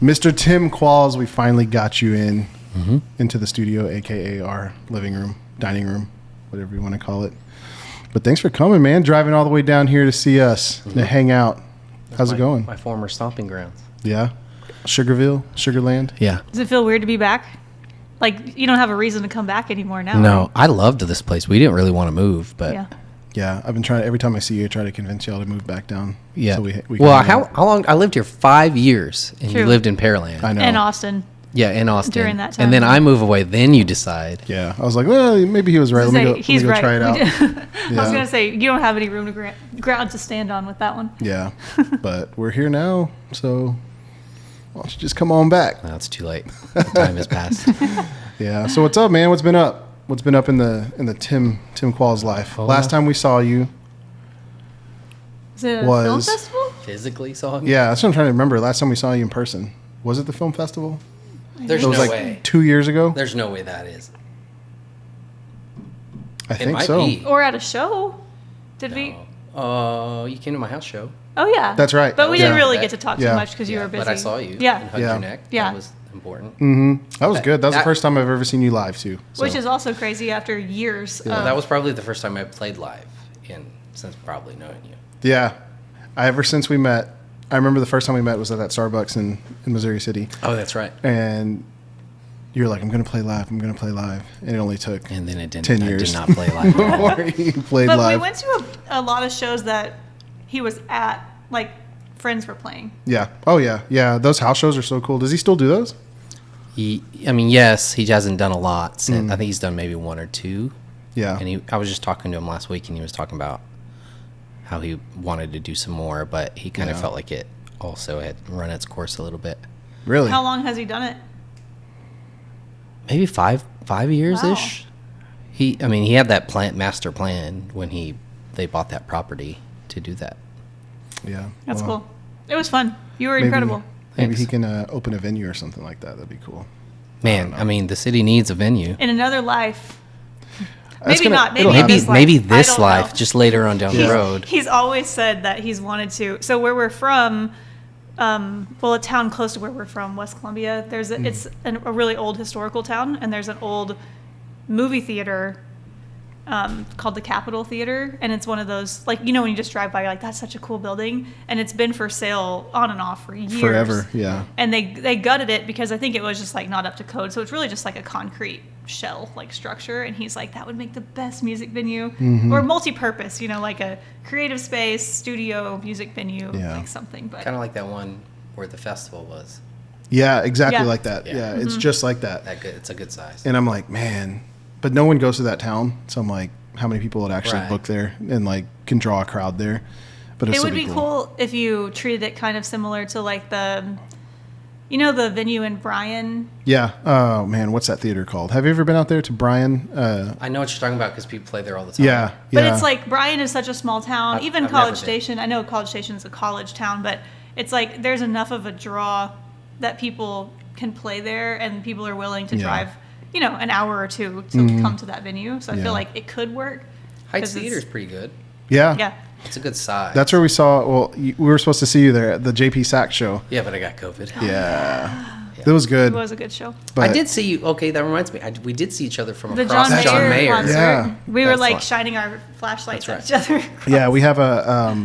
Mr. Tim Qualls, we finally got you into the studio, aka our living room, dining room, whatever you want to call it. But thanks for coming, man. Driving all the way down here to see us, to hang out. How's it going? My former stomping grounds. Yeah. Sugarville, Sugarland. Yeah. Does it feel weird to be back? Like, you don't have a reason to come back anymore now. No, right? I loved this place. We didn't really want to move, but Yeah, I've been trying. Every time I see you, I try to convince y'all to move back down. yeah. So we well, can how long? I lived here 5 years, and True. you lived in Pearland. I know. And Austin. Yeah, in Austin. During that time. And then I move away. Then you decide. Yeah, I was like, well, maybe he was right. Let me go right. try it out. I was gonna say you don't have any room to ground to stand on with that one. Yeah, but we're here now, so why don't you just come on back? No, it's too late. The time has passed. Yeah. So what's up, man? What's been up? What's been up in the Tim Qualls life? Last time we saw you Is it a film festival? Physically saw him? Yeah, that's what I'm trying to remember. Last time we saw you in person. Was it the film festival? There's It was no like way. 2 years ago. There's no way that is. I think might so. be. Or at a show? Did we? You came to my house show. Oh yeah. That's right. But we Yeah. didn't really get to talk too Yeah. much because you were busy. But I saw you. Yeah. And hugged Yeah. your neck. Yeah. That was important. That was good. That was the that- first time I've ever seen you live too. So. Which is also crazy after years. Well, of, that was probably the first time I played live since probably knowing you. Yeah. Ever since we met, I remember the first time we met was at that Starbucks in Missouri City. Oh, that's right. And you were like, I'm going to play live. I'm going to play live. And it only took And then it didn't. 10 I years. did not play live. before he played but live. we went to a lot of shows that he was at, like friends were playing. Yeah. Oh, yeah. Yeah. Those house shows are so cool. Does he still do those? Yes, he hasn't done a lot. Since, I think he's done maybe one or two. Yeah. And I was just talking to him last week, and he was talking about how he wanted to do some more, but he kind of felt like it also had run its course a little bit. Really? How long has he done it? Maybe 5 years ish. Wow. He had that master plan when they bought that property to do that. Yeah. That's Well, cool. It was fun. You were incredible. Maybe Thanks. he can open a venue or something like that. That'd be cool. Man, the city needs a venue. In another life. That's Maybe gonna- not. Maybe it'll in happen. this life. Maybe I this don't life, know. just later on down the road. He's always said that he's wanted to. So where we're from, a town close to where we're from, West Columbia, it's a really old historical town, and there's an old movie theater called the Capitol Theater, and it's one of those, like, when you just drive by, you're like, that's such a cool building, and it's been for sale on and off for years. Forever, yeah. And they gutted it because I think it was just like not up to code, so it's really just like a concrete shell like structure, and he's like, that would make the best music venue or multi-purpose, like a creative space, studio, music venue, like something. But Kind of like that one where the festival was. Yeah, exactly Yeah. like that. Yeah. Yeah, it's just like that. It's a good size. And I'm like, man, but no one goes to that town. So I'm like, how many people would actually Right. book there and like can draw a crowd there? But it would be cool if you treated it kind of similar to like the venue in Bryan. Yeah. Oh man, what's that theater called? Have you ever been out there to Bryan? I know what you're talking about because people play there all the time. Yeah. But yeah. it's like Bryan is such a small town. Even I've College never been. Station. I know College Station is a college town, but it's like there's enough of a draw that people can play there, and people are willing to drive, an hour or two to come to that venue. So I feel like it could work. Heights 'Cause it's- Theater's pretty good. yeah. Yeah. It's a good size. That's where we saw. Well, we were supposed to see you there at the JP Sack show. Yeah, but I got COVID. Yeah. It was good. It was a good show. But I did see you. Okay, that reminds me. We did see each other from The across John Mayer concert. Yeah. We were That's like fun. shining our flashlights That's at each other. Yeah, we have a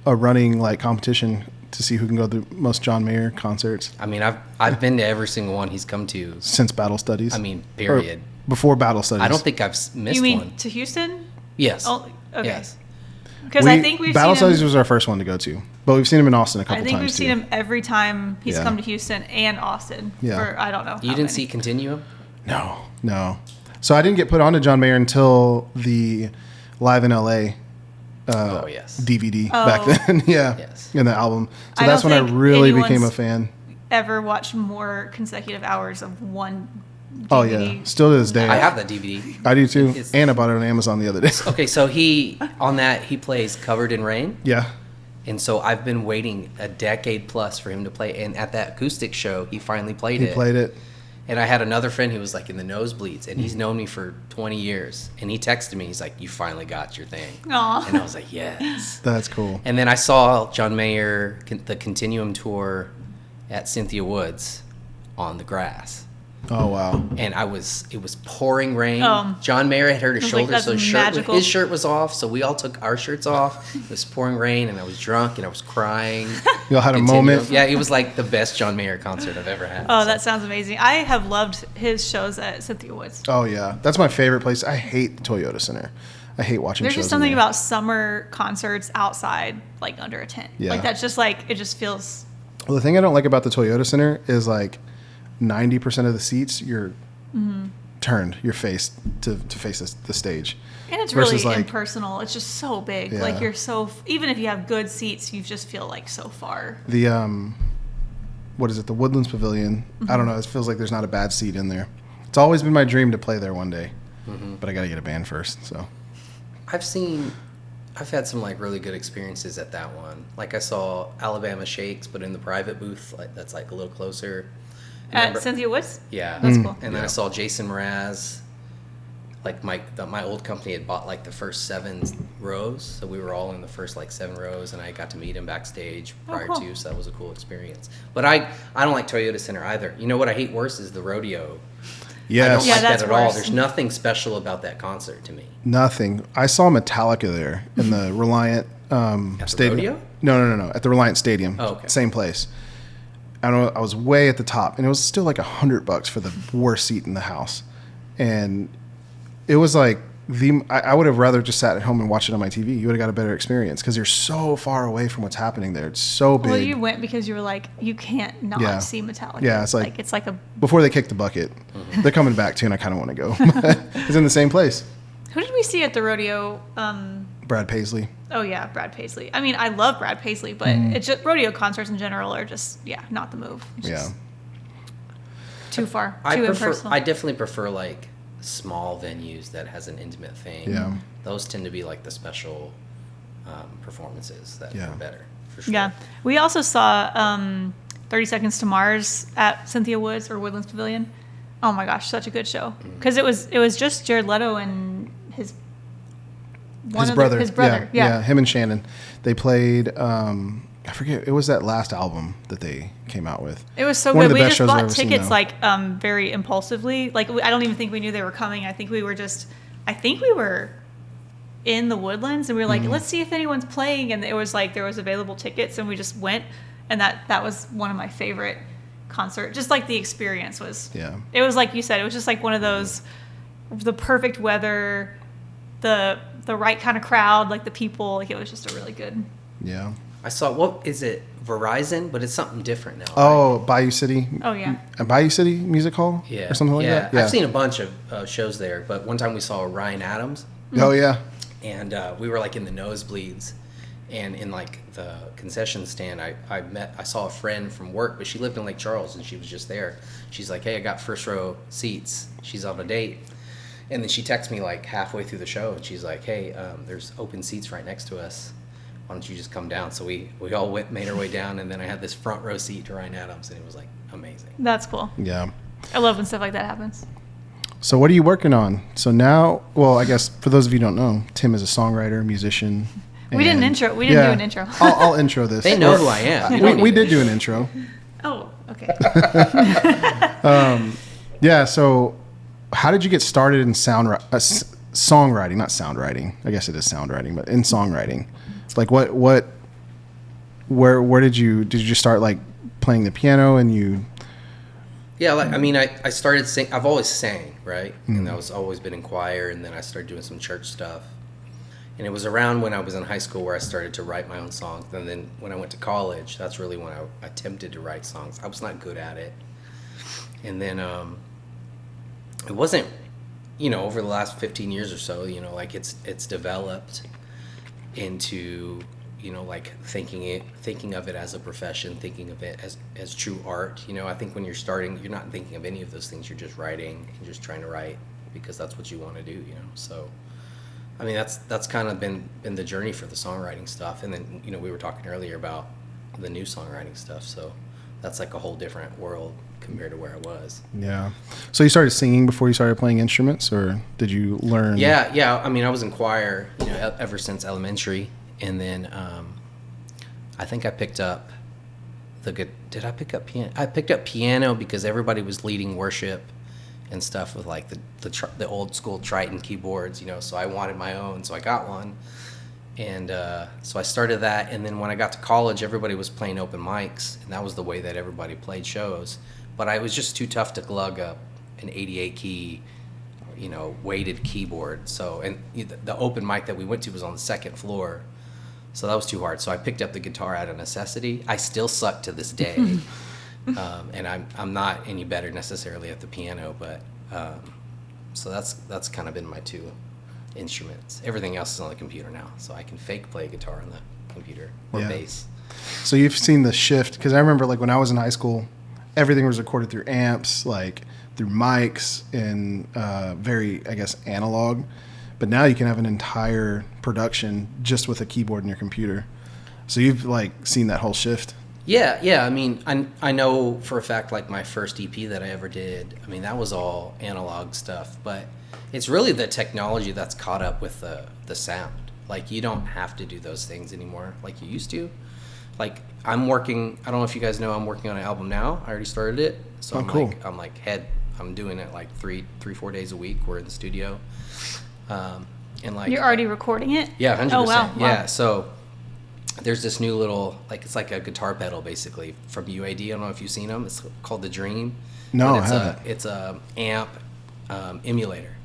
running like competition to see who can go to the most John Mayer concerts I've been to every single one he's come to. since Battle Studies. Period. Or before Battle Studies. I don't think I've missed You mean one. to Houston? Yes. Oh, okay. Yes. Because I think we've Battle seen him. Studies was our first one to go to, but we've seen him in Austin a couple I times think we've too. seen him every time he's Yeah. come to Houston and Austin. Yeah. For I don't know. You how didn't many. see Continuum? No. So I didn't get put onto John Mayer until the Live in LA Yes. DVD Oh. back then. Yeah. Yes. In the album. So I that's don't when I think really anyone's became a fan. Ever watched more consecutive hours of one DVD? Oh yeah. Still to this day. I have that DVD. I do too. It's- And I bought it on Amazon the other day. Okay, so he plays Covered in Rain. Yeah. And so I've been waiting a decade plus for him to play. And at that acoustic show, he finally played He it. played it. And I had another friend who was like in the nosebleeds, and he's known me for 20 years. And he texted me, he's like, "You finally got your thing." Aw. And I was like, yes. That's cool. And then I saw John Mayer, the Continuum tour, at Cynthia Woods on the grass. Oh wow! And it was pouring rain. John Mayer had hurt his like, shoulder, so his shirt was off. So we all took our shirts off. It was pouring rain, and I was drunk, and I was crying. You all had a moment. Yeah, it was like the best John Mayer concert I've ever had. Oh, that sounds amazing. I have loved his shows at Cynthia Woods. Oh yeah, that's my favorite place. I hate the Toyota Center. I hate watching. There's shows just something about summer concerts outside, like under a tent. Yeah. Like that's just like it just feels. Well, the thing I don't like about the Toyota Center is like 90% of the seats you're turned your face to face the stage. And it's really like, impersonal. It's just so big. Yeah. Like you're so even if you have good seats, you just feel like so far. The what is it? The Woodlands Pavilion. I don't know. It feels like there's not a bad seat in there. It's always been my dream to play there one day, but I got to get a band first. So I've had some like really good experiences at that one. Like I saw Alabama Shakes, but in the private booth, like that's like a little closer. At Cynthia Woods? Yeah. That's cool. And then I saw Jason Mraz. Like my old company had bought like the first 7 rows, so we were all in the first like 7 rows, and I got to meet him backstage prior to, so that was a cool experience. But I don't like Toyota Center either. You know what I hate worse is the rodeo. Yes. I don't like that's that at all. worse. There's nothing special about that concert to me. Nothing. I saw Metallica there in the Reliant Stadium. Rodeo? No. At the Reliant Stadium. Oh, okay. Same Same place. I don't know. I was way at the top, and it was still like $100 for the worst seat in the house, and it was like I would have rather just sat at home and watched it on my TV. You would have got a better experience because you're so far away from what's happening there. It's so big. Well, you went because you were like, you can't not see Metallica. Yeah, it's like a before they kick the bucket. They're coming back too, and I kind of want to go. It's in the same place. Who did we see at the rodeo? Brad Paisley. Oh yeah, Brad Paisley. I mean, I love Brad Paisley, but it's just rodeo concerts in general are just not the move. It's just too far, too impersonal. I definitely prefer like small venues that has an intimate thing. Yeah. Those tend to be like the special performances that are better for sure. Yeah. We also saw 30 Seconds to Mars at Cynthia Woods or Woodlands Pavilion. Oh my gosh, such a good show. Because it was just Jared Leto and his brother. Yeah, him and Shannon. They played I forget, it was that last album that they came out with. It was so good. We just bought tickets like very impulsively. Like I don't even think we knew they were coming. I think we were in the Woodlands, and we were like, let's see if anyone's playing. And it was like there was available tickets, and we just went. And that was one of my favorite concerts. Just like the experience was. Yeah. It was like you said. It was just like one of those, the perfect weather, the right kind of crowd, like the people. Like it was just a really good. Yeah. I saw, what is it, Verizon? But it's something different now. Oh, right? Bayou City. Oh, yeah. Bayou City Music Hall? Yeah. Or something like that? Yeah, I've seen a bunch of shows there, but one time we saw Ryan Adams. Oh, yeah. And we were like in the nosebleeds. And in like the concession stand, I saw a friend from work, but she lived in Lake Charles, and she was just there. She's like, hey, I got first row seats. She's on a date. And then she texts me like halfway through the show, and she's like, hey, there's open seats right next to us. Why don't you just come down? So we all made our way down, and then I had this front row seat to Ryan Adams, and it was like amazing. That's cool. Yeah. I love when stuff like that happens. So what are you working on? So now, well, I guess for those of you who don't know, Tim is a songwriter, musician. We didn't do an intro. I'll intro this. They know who I am. We did do an intro. Oh, okay. Yeah, so how did you get started in songwriting? Not sound writing. I guess it is sound writing, but in songwriting. Like where did you just start like playing the piano and you? Yeah, like I mean, I started sing. I've always sang, right? And I was always been in choir, and then I started doing some church stuff. And it was around when I was in high school where I started to write my own songs. And then when I went to college, that's really when I attempted to write songs. I was not good at it. And then it wasn't, over the last 15 years or so, like it's developed into, like thinking of it as a profession, thinking of it as true art. I think when you're starting, you're not thinking of any of those things. You're just writing and just trying to write because that's what you want to do, So, I mean, that's kind of been the journey for the songwriting stuff. And then, we were talking earlier about the new songwriting stuff. So that's like a whole different world compared to where I was. Yeah. So you started singing before you started playing instruments, or did you learn? Yeah. I mean, I was in choir, ever since elementary. And then I think I picked up did I pick up piano? I picked up piano because everybody was leading worship and stuff with like the old school Triton keyboards, you know. So I wanted my own, so I got one, and so I started that. And then when I got to college, everybody was playing open mics, and that was the way that everybody played shows. But I was just too tough to lug up an 88 key, you know, weighted keyboard. So, and the open mic that we went to was on the second floor, so that was too hard. So I picked up the guitar out of necessity. I still suck to this day, and I'm not any better necessarily at the piano, but so that's kind of been my two instruments. Everything else is on the computer now, so I can fake play guitar on the computer or bass. So you've seen the shift, because I remember like when I was in high school, everything was recorded through amps, like through mics and very, I guess, analog. But now you can have an entire production just with a keyboard in your computer. So you've like seen that whole shift. Yeah. I mean, I know for a fact, like my first EP that I ever did, I mean, that was all analog stuff. But it's really the technology that's caught up with the sound. Like, you don't have to do those things anymore like you used to. Like, I'm working, I don't know if you guys know, I'm working on an album now. I already started it. So I'm doing it like 3-4 days a week. We're in the studio. And like, you're already recording it? Yeah, 100%. Oh, wow. Yeah, so there's this new little, like, it's like a guitar pedal basically from UAD. I don't know if you've seen them. It's called the Dream. No, I haven't. It's a amp emulator.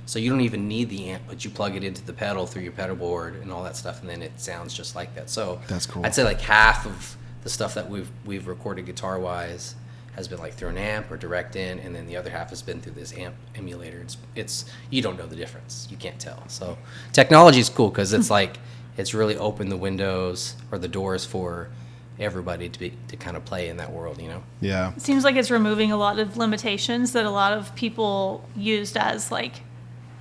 So you don't even need the amp, but you plug it into the pedal through your pedal board and all that stuff, and then it sounds just like that. So that's cool. I'd say like half of the stuff that we've recorded guitar wise has been like through an amp or direct in, and then the other half has been through this amp emulator. It's you don't know the difference. You can't tell. So technology is cool because it's like it's really opened the windows or the doors for everybody to kind of play in that world, you know? Yeah. It seems like it's removing a lot of limitations that a lot of people used as, like,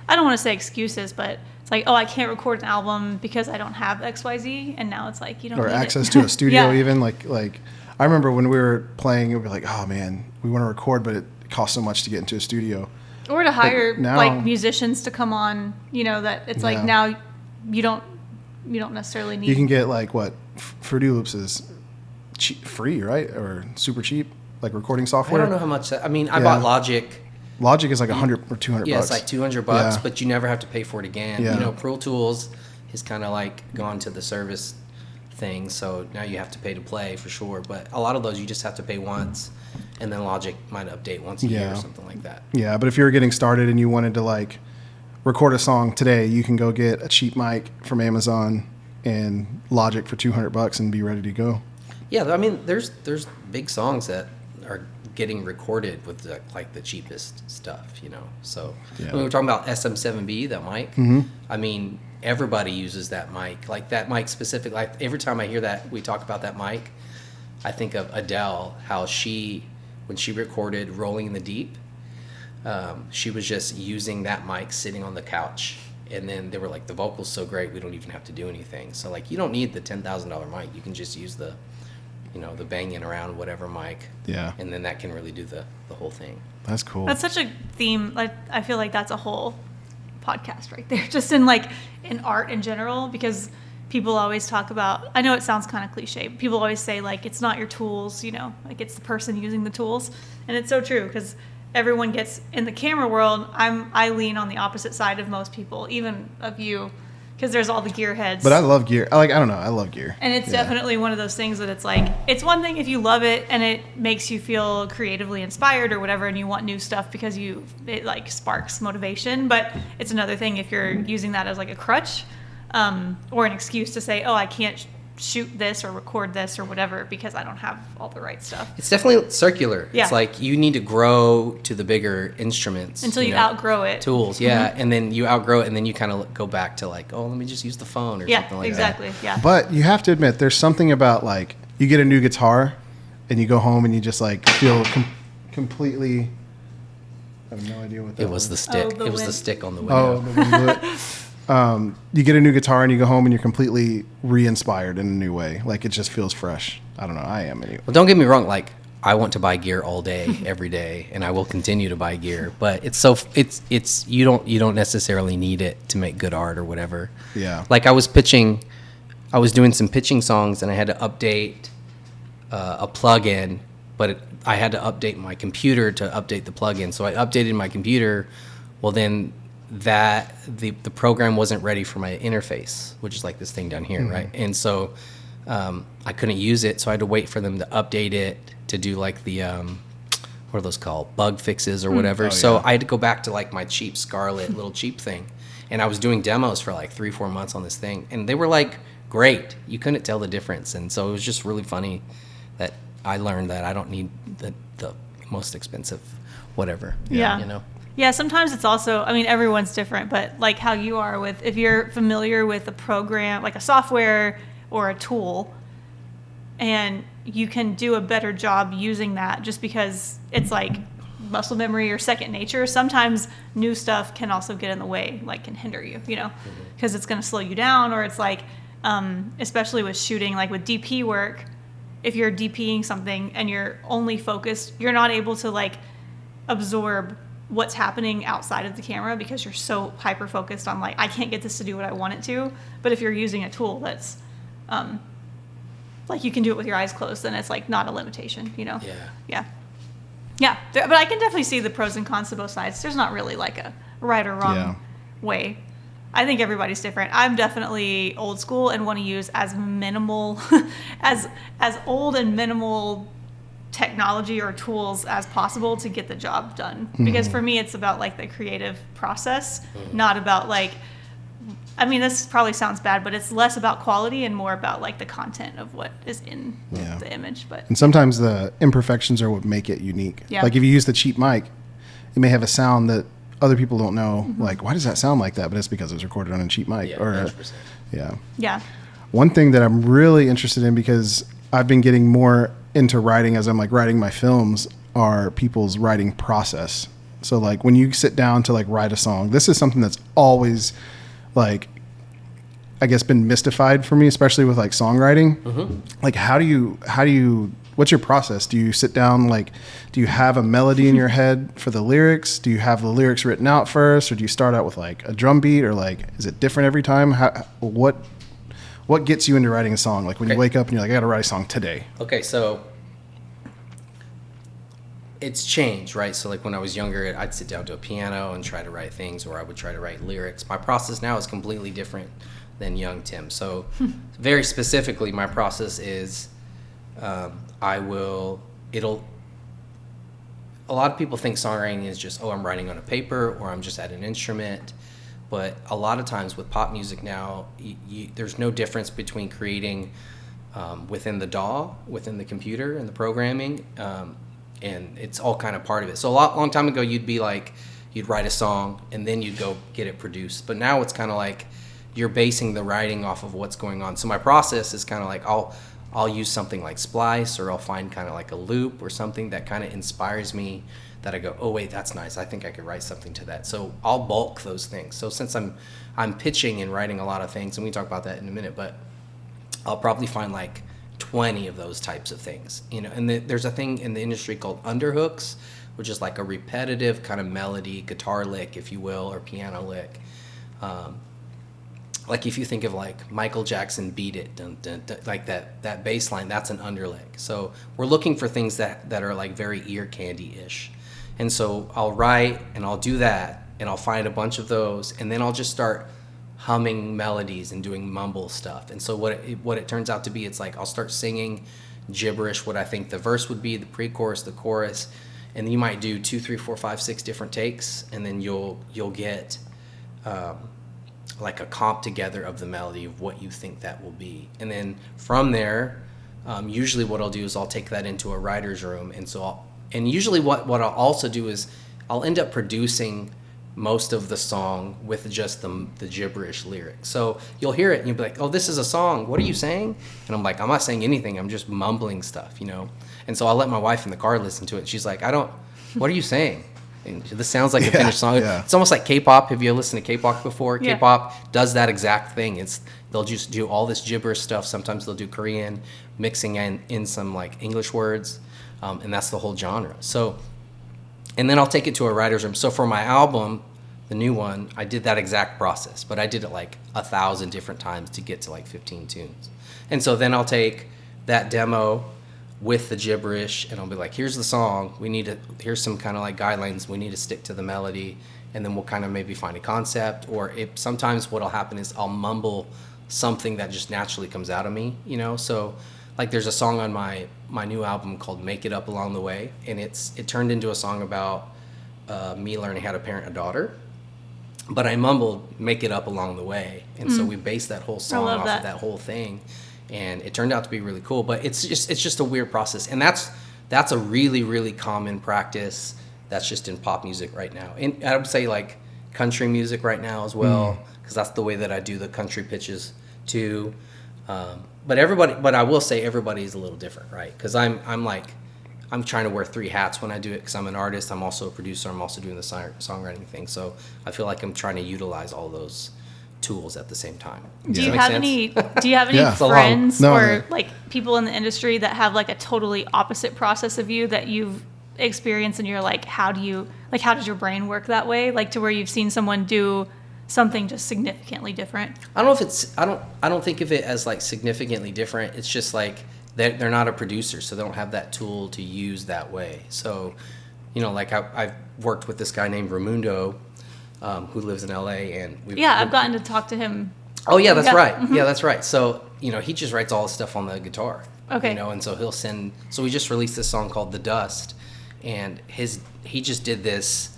I don't want to say excuses, but it's like, oh, I can't record an album because I don't have XYZ, and now it's like you don't or need access it. to a studio. Yeah. Even like I remember when we were playing, it would be like, oh man, we want to record, but it costs so much to get into a studio. Or to hire now, like musicians to come on, you know, that it's like now you don't necessarily need. You can get like what Fruity Loops is free, right? Or super cheap, like recording software. I don't know how much that. I mean, I bought Logic. Logic is like $100 or $200. Yeah, it's like $200, but you never have to pay for it again. Yeah. You know, Pro Tools has kind of like gone to the service thing, so now you have to pay to play for sure. But a lot of those you just have to pay once, and then Logic might update once a year or something like that. Yeah, but if you were getting started and you wanted to like record a song today, you can go get a cheap mic from Amazon and Logic for $200 and be ready to go. Yeah, I mean, there's big songs that are getting recorded with the cheapest stuff, you know. So when we were talking about SM7B, that mic, I mean, everybody uses that mic. Like that mic specific. Like every time I hear that we talk about that mic, I think of Adele. How when she recorded "Rolling in the Deep," she was just using that mic sitting on the couch, and then they were like, the vocal's so great, we don't even have to do anything. So like, you don't need the $10,000 mic. You can just use the banging around whatever mic. Yeah. And then that can really do the whole thing. That's cool. That's such a theme. Like, I feel like that's a whole podcast right there, just in art in general, because people always talk about, I know it sounds kind of cliche, but people always say like, it's not your tools, you know, like it's the person using the tools. And it's so true, because everyone gets in the camera world. I lean on the opposite side of most people, even of you, because there's all the gear heads. But I love gear. I don't know. I love gear. And it's definitely one of those things that it's like, it's one thing if you love it and it makes you feel creatively inspired or whatever, and you want new stuff because it like sparks motivation. But it's another thing if you're using that as like a crutch, or an excuse to say, oh, I can't shoot this or record this or whatever because I don't have all the right stuff. It's definitely circular. Yeah. It's like you need to grow to the bigger instruments until you outgrow it. Tools, yeah. And then you outgrow it, and then you kind of go back to like, oh, let me just use the phone or something like exactly. that. Yeah. But you have to admit, there's something about like you get a new guitar and you go home and you just like feel completely. I have no idea what that was. The stick. Oh, it was the stick on the window. Oh, the wind blew it. You get a new guitar and you go home and you're completely re-inspired in a new way. Like it just feels fresh. I don't know. I am anyway. Well, don't get me wrong. Like I want to buy gear all day, every day, and I will continue to buy gear. But it's you don't necessarily need it to make good art or whatever. Yeah. Like I was doing some pitching songs, and I had to update a plugin, but I had to update my computer to update the plugin. So I updated my computer. Well, then the program wasn't ready for my interface, which is like this thing down here, right? And so I couldn't use it, so I had to wait for them to update it to do like the what are those called, bug fixes or whatever. So I had to go back to like my cheap Scarlett little cheap thing, and I was doing demos for like 3-4 months on this thing, and they were like great. You couldn't tell the difference, and so it was just really funny that I learned that I don't need the most expensive whatever. Yeah. You know. Yeah, sometimes it's also, I mean, everyone's different, but like how you are with, if you're familiar with a program, like a software or a tool, and you can do a better job using that just because it's like muscle memory or second nature. Sometimes new stuff can also get in the way, like can hinder you, you know, because it's going to slow you down, or it's like, especially with shooting, like with DP work, if you're DPing something and you're only focused, you're not able to like absorb what's happening outside of the camera because you're so hyper focused on like, I can't get this to do what I want it to. But if you're using a tool that's like you can do it with your eyes closed, then it's like not a limitation, you know? Yeah. But I can definitely see the pros and cons to both sides. There's not really like a right or wrong way. I think everybody's different. I'm definitely old school and want to use as minimal, as old and minimal technology or tools as possible to get the job done. Because for me, it's about like the creative process, not about like, I mean, this probably sounds bad, but it's less about quality and more about like the content of what is in the image. But and sometimes the imperfections are what make it unique. Like if you use the cheap mic, it may have a sound that other people don't know. Like, why does that sound like that? But it's because it was recorded on a cheap mic. Yeah, or 100%. Yeah. One thing that I'm really interested in, because I've been getting more into writing as I'm like writing my films, are people's writing process. So like when you sit down to like write a song, this is something that's always like, I guess, been mystified for me, especially with like songwriting. Like how do you what's your process? Do you sit down, like, do you have a melody in your head for the lyrics? Do you have the lyrics written out first, or do you start out with like a drum beat, or like, is it different every time? What gets you into writing a song? Like when you wake up and you're like, I got to write a song today. Okay, so it's changed, right? So like when I was younger, I'd sit down to a piano and try to write things, or I would try to write lyrics. My process now is completely different than young Tim. So very specifically, my process is a lot of people think songwriting is just, I'm writing on a paper or I'm just at an instrument. But a lot of times with pop music now, there's no difference between creating within the DAW, within the computer and the programming, and it's all kind of part of it. So a long time ago, you'd write a song and then you'd go get it produced. But now it's kind of like you're basing the writing off of what's going on. So my process is kind of like I'll use something like Splice, or I'll find kind of like a loop or something that kind of inspires me, that I go, oh wait, that's nice, I think I could write something to that. So I'll bulk those things. So since I'm pitching and writing a lot of things, and we can talk about that in a minute, but I'll probably find like 20 of those types of things, you know. And there's a thing in the industry called underhooks, which is like a repetitive kind of melody, guitar lick, if you will, or piano lick. Like if you think of like Michael Jackson Beat It, dun, dun, dun, like that bass line, that's an underlick. So we're looking for things that are like very ear candy-ish. And so I'll write and I'll do that, and I'll find a bunch of those, and then I'll just start humming melodies and doing mumble stuff. And so what it turns out to be, it's like I'll start singing gibberish, what I think the verse would be, the pre-chorus, the chorus, and you might do 2, 3, 4, 5, 6 different takes, and then you'll get like a comp together of the melody of what you think that will be. And then from there, usually what I'll do is I'll take that into a writer's room, and usually what I'll also do is I'll end up producing most of the song with just the gibberish lyrics. So you'll hear it and you'll be like, oh, this is a song, what are you saying? And I'm like, I'm not saying anything, I'm just mumbling stuff, you know. And so I'll let my wife in the car listen to it, and she's like, what are you saying? And this sounds like a finished song. It's almost like K-pop. Have you listened to K-pop before? Yeah. K-pop does that exact thing. They'll just do all this gibberish stuff. Sometimes they'll do Korean, mixing in some like English words, and that's the whole genre. So, and then I'll take it to a writer's room. So for my album, the new one, I did that exact process, but I did it like 1,000 different times to get to like 15 tunes. And so then I'll take that demo with the gibberish, and I'll be like, here's the song, here's some kind of like guidelines, we need to stick to the melody, and then we'll kind of maybe find a concept. Or sometimes what'll happen is I'll mumble something that just naturally comes out of me, you know. So like there's a song on my new album called Make It Up Along the Way, and it turned into a song about me learning how to parent a daughter, but I mumbled Make It Up Along the Way, and so we based that whole song off of that whole thing, and it turned out to be really cool. But it's just a weird process, and that's a really, really common practice that's just in pop music right now, and I would say like country music right now as well, because that's the way that I do the country pitches too. But I will say everybody's a little different, right? Because I'm trying to wear 3 hats when I do it, because I'm an artist, I'm also a producer, I'm also doing the songwriting thing. So I feel like I'm trying to utilize all those tools at the same time. Do you have any friends or like people in the industry that have like a totally opposite process of you that you've experienced, and you're like, how does your brain work that way? Like to where you've seen someone do something just significantly different? I don't think of it as like significantly different. It's just like they're not a producer, so they don't have that tool to use that way. So, you know, like I've worked with this guy named Raimundo, who lives in LA, and I've gotten to talk to him. Oh yeah, that's right. Mm-hmm. Yeah, that's right. So, you know, he just writes all the stuff on the guitar. Okay. You know, and so so we just released this song called The Dust, and he just did this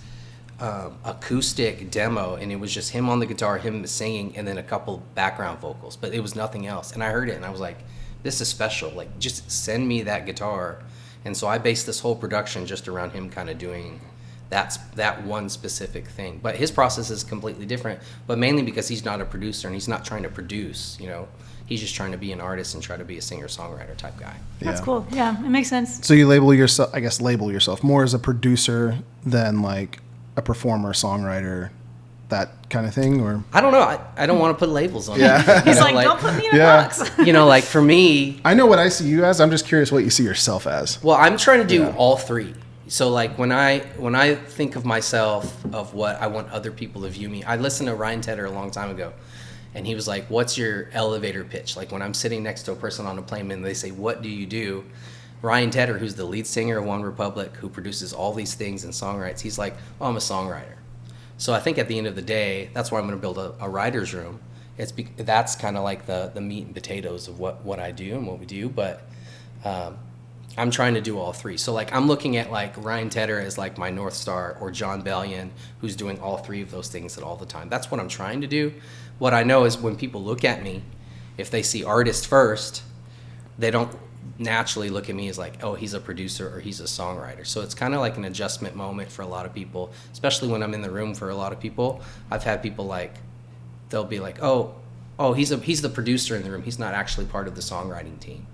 acoustic demo, and it was just him on the guitar, him singing, and then a couple background vocals, but it was nothing else. And I heard it and I was like, this is special, like just send me that guitar. And so I based this whole production just around him kind of doing that one specific thing. But his process is completely different, but mainly because he's not a producer and he's not trying to produce, you know, he's just trying to be an artist and try to be a singer-songwriter type guy. That's cool. Yeah, it makes sense. So you label yourself more as a producer than like a performer, songwriter, that kind of thing? Or I don't know. I don't want to put labels on it. He's like, don't put me in a box. You know, like for me, I know what I see you as. I'm just curious what you see yourself as. Well, I'm trying to do all three. So like when I think of myself, of what I want other people to view me, I listened to Ryan Tedder a long time ago, and he was like, what's your elevator pitch? Like when I'm sitting next to a person on a plane and they say, what do you do? Ryan Tedder, who's the lead singer of One Republic, who produces all these things and songwrites, he's like, oh, I'm a songwriter. So I think at the end of the day, that's why I'm going to build a writer's room. That's kind of like the meat and potatoes of what I do and what we do. But I'm trying to do all three. So like I'm looking at like Ryan Tedder as like my North Star, or John Bellion, who's doing all three of those things at all the time. That's what I'm trying to do. What I know is when people look at me, if they see artist first, they don't naturally look at me as like, oh, he's a producer or he's a songwriter. So it's kind of like an adjustment moment for a lot of people, especially when I'm in the room for a lot of people. I've had people like, they'll be like, oh, he's the producer in the room. He's not actually part of the songwriting team,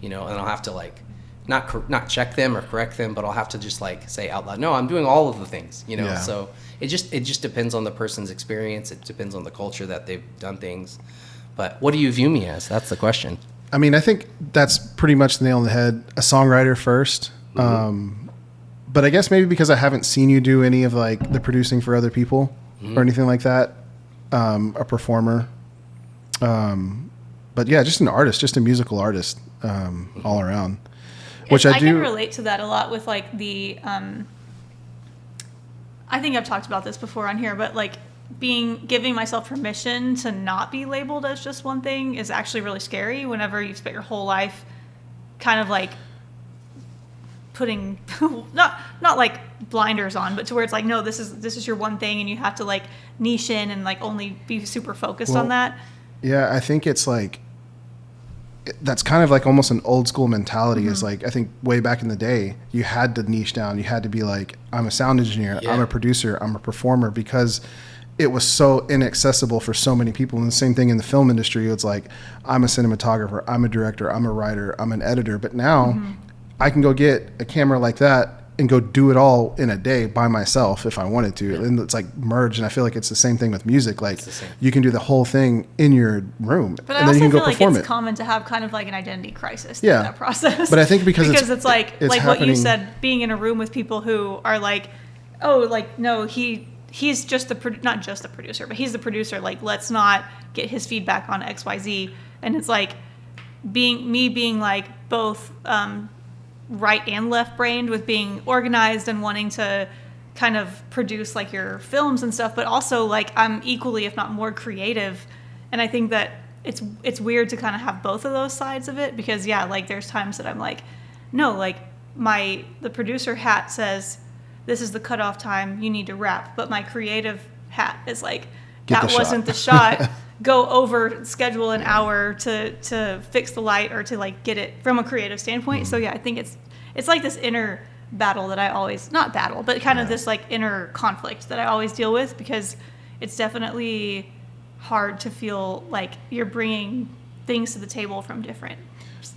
you know. And I'll have to like not check them or correct them, but I'll have to just like say out loud, no, I'm doing all of the things, you know. Yeah. So it just depends on the person's experience. It depends on the culture that they've done things. But what do you view me as? That's the question. I mean, I think that's pretty much the nail on the head. A songwriter first. Mm-hmm. But I guess maybe because I haven't seen you do any of like the producing for other people or anything like that. A performer. But yeah, just an artist, just a musical artist all around. Which I can relate to that a lot with like the, I think I've talked about this before on here, but like giving myself permission to not be labeled as just one thing is actually really scary whenever you've spent your whole life kind of like putting not like blinders on, but to where it's like, no, this is your one thing and you have to like niche in and like only be super focused on that. Yeah, I think it's like that's kind of like almost an old school mentality. Is like, I think way back in the day you had to niche down, you had to be like, I'm a sound engineer, I'm a producer, I'm a performer, because it was so inaccessible for so many people. And the same thing in the film industry. It's like, I'm a cinematographer, I'm a director, I'm a writer, I'm an editor. But now I can go get a camera like that and go do it all in a day by myself if I wanted to. Yeah. And it's like merged. And I feel like it's the same thing with music. Like you can do the whole thing in your room, but and then you can go perform it. It's common to have kind of like an identity crisis through that process. But I think because it's like what you said, being in a room with people who are like, oh, like, no, he's just not just the producer, but he's the producer. Like, let's not get his feedback on XYZ. And it's like being like both right and left brained with being organized and wanting to kind of produce like your films and stuff, but also like I'm equally, if not more, creative. And I think that it's weird to kind of have both of those sides of it, because yeah, like there's times that I'm like, no, like the producer hat says this is the cutoff time, you need to wrap, but my creative hat is like, that wasn't the shot. Go over, schedule an hour to fix the light or to like get it from a creative standpoint. So yeah, I think it's like this inner battle that I always, not battle, but kind of this like inner conflict that I always deal with, because it's definitely hard to feel like you're bringing things to the table from different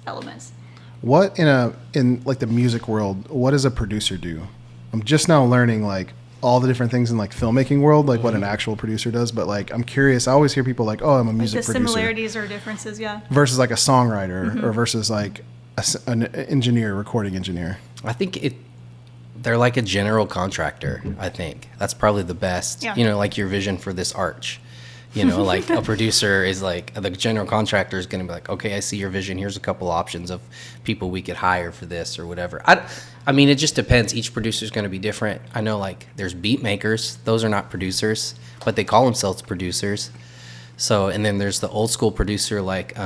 elements. What in like the music world, what does a producer do? I'm just now learning like all the different things in like filmmaking world, like what an actual producer does. But like, I'm curious. I always hear people like, oh, I'm a music producer. The similarities or differences, yeah. Versus like a songwriter or versus like an engineer, recording engineer. I think they're like a general contractor. I think that's probably the best, like your vision for this arch, like a producer is like, the general contractor is going to be like, okay, I see your vision. Here's a couple options of people we could hire for this or whatever. I mean, it just depends. Each producer is going to be different. I know like there's beat makers. Those are not producers, but they call themselves producers. So, and then there's the old school producer like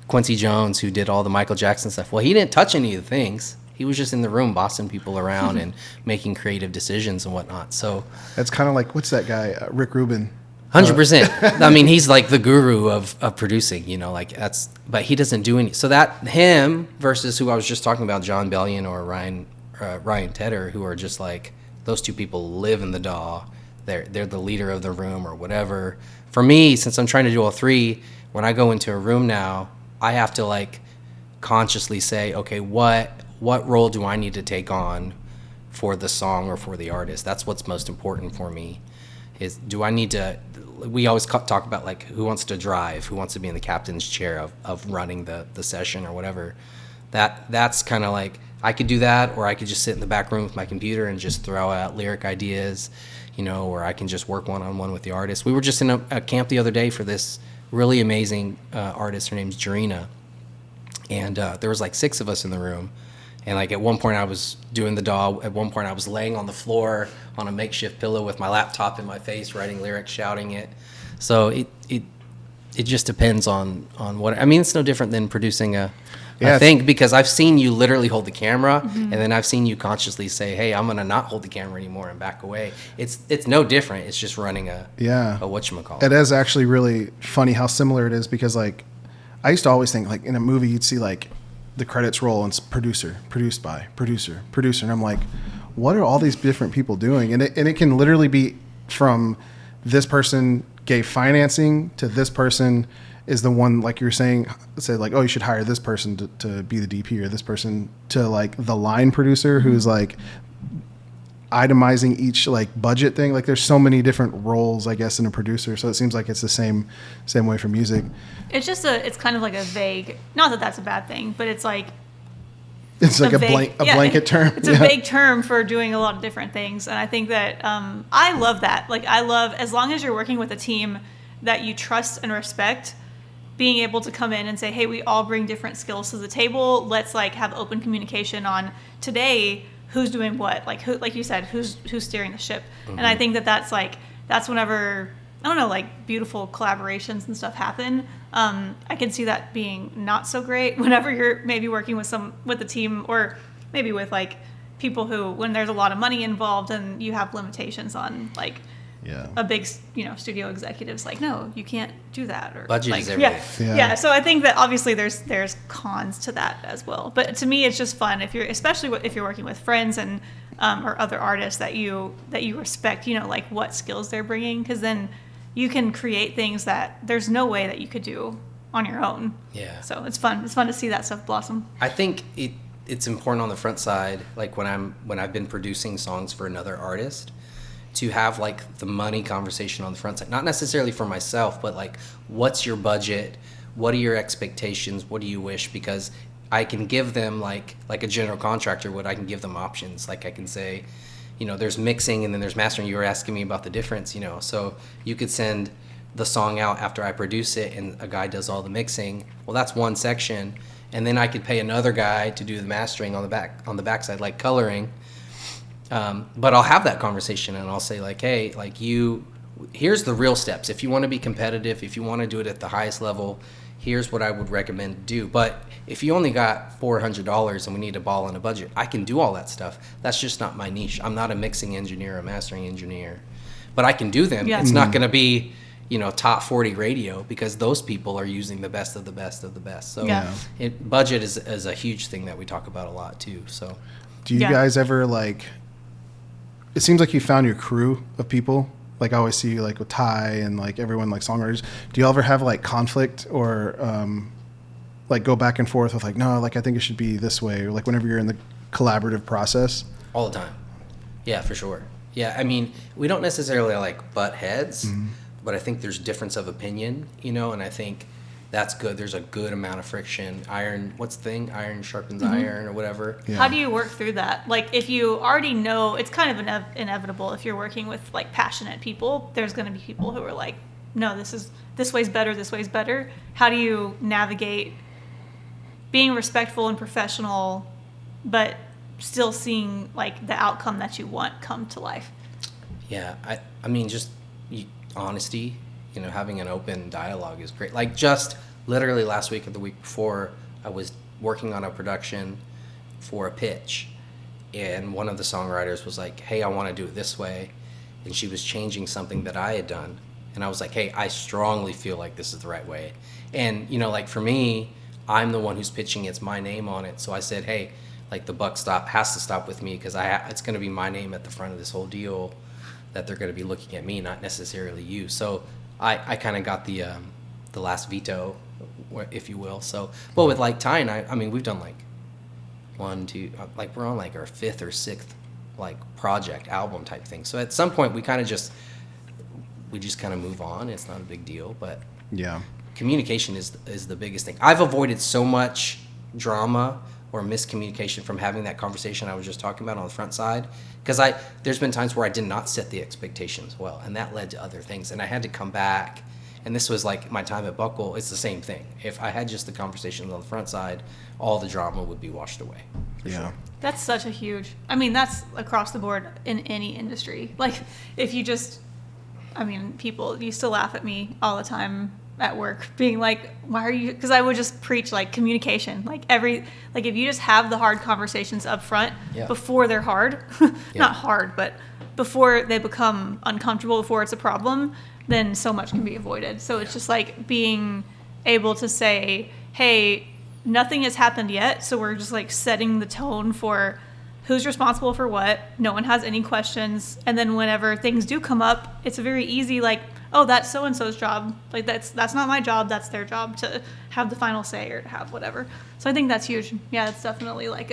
Quincy Jones, who did all the Michael Jackson stuff. Well, he didn't touch any of the things. He was just in the room bossing people around and making creative decisions and whatnot. So that's kind of like, what's that guy, Rick Rubin? 100%. I mean, he's like the guru of producing, like that's, but he doesn't do any. So that him versus who I was just talking about, John Bellion or Ryan Tedder, who are just like, those two people live in the DAW. They're the leader of the room or whatever. For me, since I'm trying to do all three, when I go into a room now, I have to like consciously say, okay, what role do I need to take on for the song or for the artist? That's what's most important for me. Is do I need to, we always talk about like who wants to drive, who wants to be in the captain's chair of running the session or whatever. That's kind of like, I could do that, or I could just sit in the back room with my computer and just throw out lyric ideas, or I can just work one-on-one with the artist. We were just in a camp the other day for this really amazing artist. Her name's Jarena. And there was like 6 of us in the room. And like at one point I was doing the DAW. At one point I was laying on the floor on a makeshift pillow with my laptop in my face, writing lyrics, shouting it. So it just depends on what. I mean, it's no different than producing a thing, because I've seen you literally hold the camera, and then I've seen you consciously say, "Hey, I'm gonna not hold the camera anymore and back away." It's no different. It's just running a whatchamacallit. It is actually really funny how similar it is, because like I used to always think like in a movie you'd see like the credits roll and it's producer, produced by, producer, and I'm like, what are all these different people doing? And it can literally be from this person gave financing to this person is the one, like you're saying, said like, oh, you should hire this person to be the DP, or this person to like the line producer who's like itemizing each like budget thing. Like there's so many different roles, I guess, in a producer. So it seems like it's the same way for music. It's just it's kind of like a vague, not that that's a bad thing, but it's like a blanket term. It's a vague term for doing a lot of different things. And I think that I love that. Like I love, as long as you're working with a team that you trust and respect, being able to come in and say, hey, we all bring different skills to the table. Let's like have open communication on today who's doing what, like who, like you said, who's steering the ship. And I think that's whenever, I don't know, like beautiful collaborations and stuff happen. I can see that being not so great whenever you're maybe working with a team, or maybe with like people who, when there's a lot of money involved and you have limitations on like a big, studio executive's like, no, you can't do that. Or budget like, is everything. Yeah. So I think that obviously there's cons to that as well. But to me, it's just fun especially if you're working with friends and or other artists that you respect, like what skills they're bringing, because then you can create things that there's no way that you could do on your own. Yeah. So it's fun. It's fun to see that stuff blossom. I think it's important on the front side, like when I've been producing songs for another artist, to have like the money conversation on the front side. Not necessarily for myself, but like, what's your budget? What are your expectations? What do you wish? Because I can give them like a general contractor would. I can give them options. Like I can say, there's mixing and then there's mastering. You were asking me about the difference, so you could send the song out after I produce it and a guy does all the mixing. Well, that's one section. and then I could pay another guy to do the mastering on the backside, like coloring. But I'll have that conversation and I'll say like, hey, like here's the real steps. If you want to be competitive, if you want to do it at the highest level, here's what I would recommend to do. But if you only got $400 and we need a ball and a budget, I can do all that stuff. That's just not my niche. I'm not a mixing engineer, a mastering engineer, but I can do them. Yeah. It's not going to be, top 40 radio, because those people are using the best of the best of the best. So budget is a huge thing that we talk about a lot too. So do you guys ever it seems like you found your crew of people. Like I always see you like with Ty and like everyone like songwriters. Do you ever have like conflict or like go back and forth with like, no, like I think it should be this way, or like whenever you're in the collaborative process? All the time. Yeah, for sure. Yeah, I mean, we don't necessarily like butt heads, but I think there's difference of opinion, and I think that's good. There's a good amount of friction. Iron sharpens iron or whatever. Yeah. How do you work through that? Like if you already know, it's kind of inevitable if you're working with like passionate people, there's going to be people who are like, no, this way's better. How do you navigate being respectful and professional, but still seeing like the outcome that you want come to life? Yeah, I mean, just honesty, having an open dialogue is great. Like just literally last week or the week before, I was working on a production for a pitch, and one of the songwriters was like, hey, I want to do it this way, and she was changing something that I had done, and I was like, hey, I strongly feel like this is the right way. And like for me, I'm the one who's pitching, it's my name on it, so I said, hey, like the buck has to stop with me, because it's going to be my name at the front of this whole deal, that they're going to be looking at me, not necessarily you. So I kind of got the last veto, if you will. So, but with like Ty and I mean, we've done like 1, 2, like we're on like our 5th or 6th like project album type thing. So at some point we just kind of move on. It's not a big deal, but yeah, communication is the biggest thing. I've avoided so much drama or miscommunication from having that conversation I was just talking about on the front side, because there's been times where I did not set the expectations well, and that led to other things, and I had to come back. And this was like my time at Buckle. It's the same thing. If I had just the conversations on the front side, all the drama would be washed away. Yeah. Sure. That's such a huge, that's across the board in any industry. Like if you people used to laugh at me all the time at work, being like, why are you, because I would just preach like communication, like if you just have the hard conversations up front before they're hard, not hard, but before they become uncomfortable, before it's a problem, then so much can be avoided. So it's just like being able to say, hey, nothing has happened yet, so we're just like setting the tone for who's responsible for what, no one has any questions, and then whenever things do come up, it's a very easy like, oh, that's so-and-so's job. Like that's not my job, that's their job to have the final say or to have whatever. So I think that's huge. Yeah, it's definitely like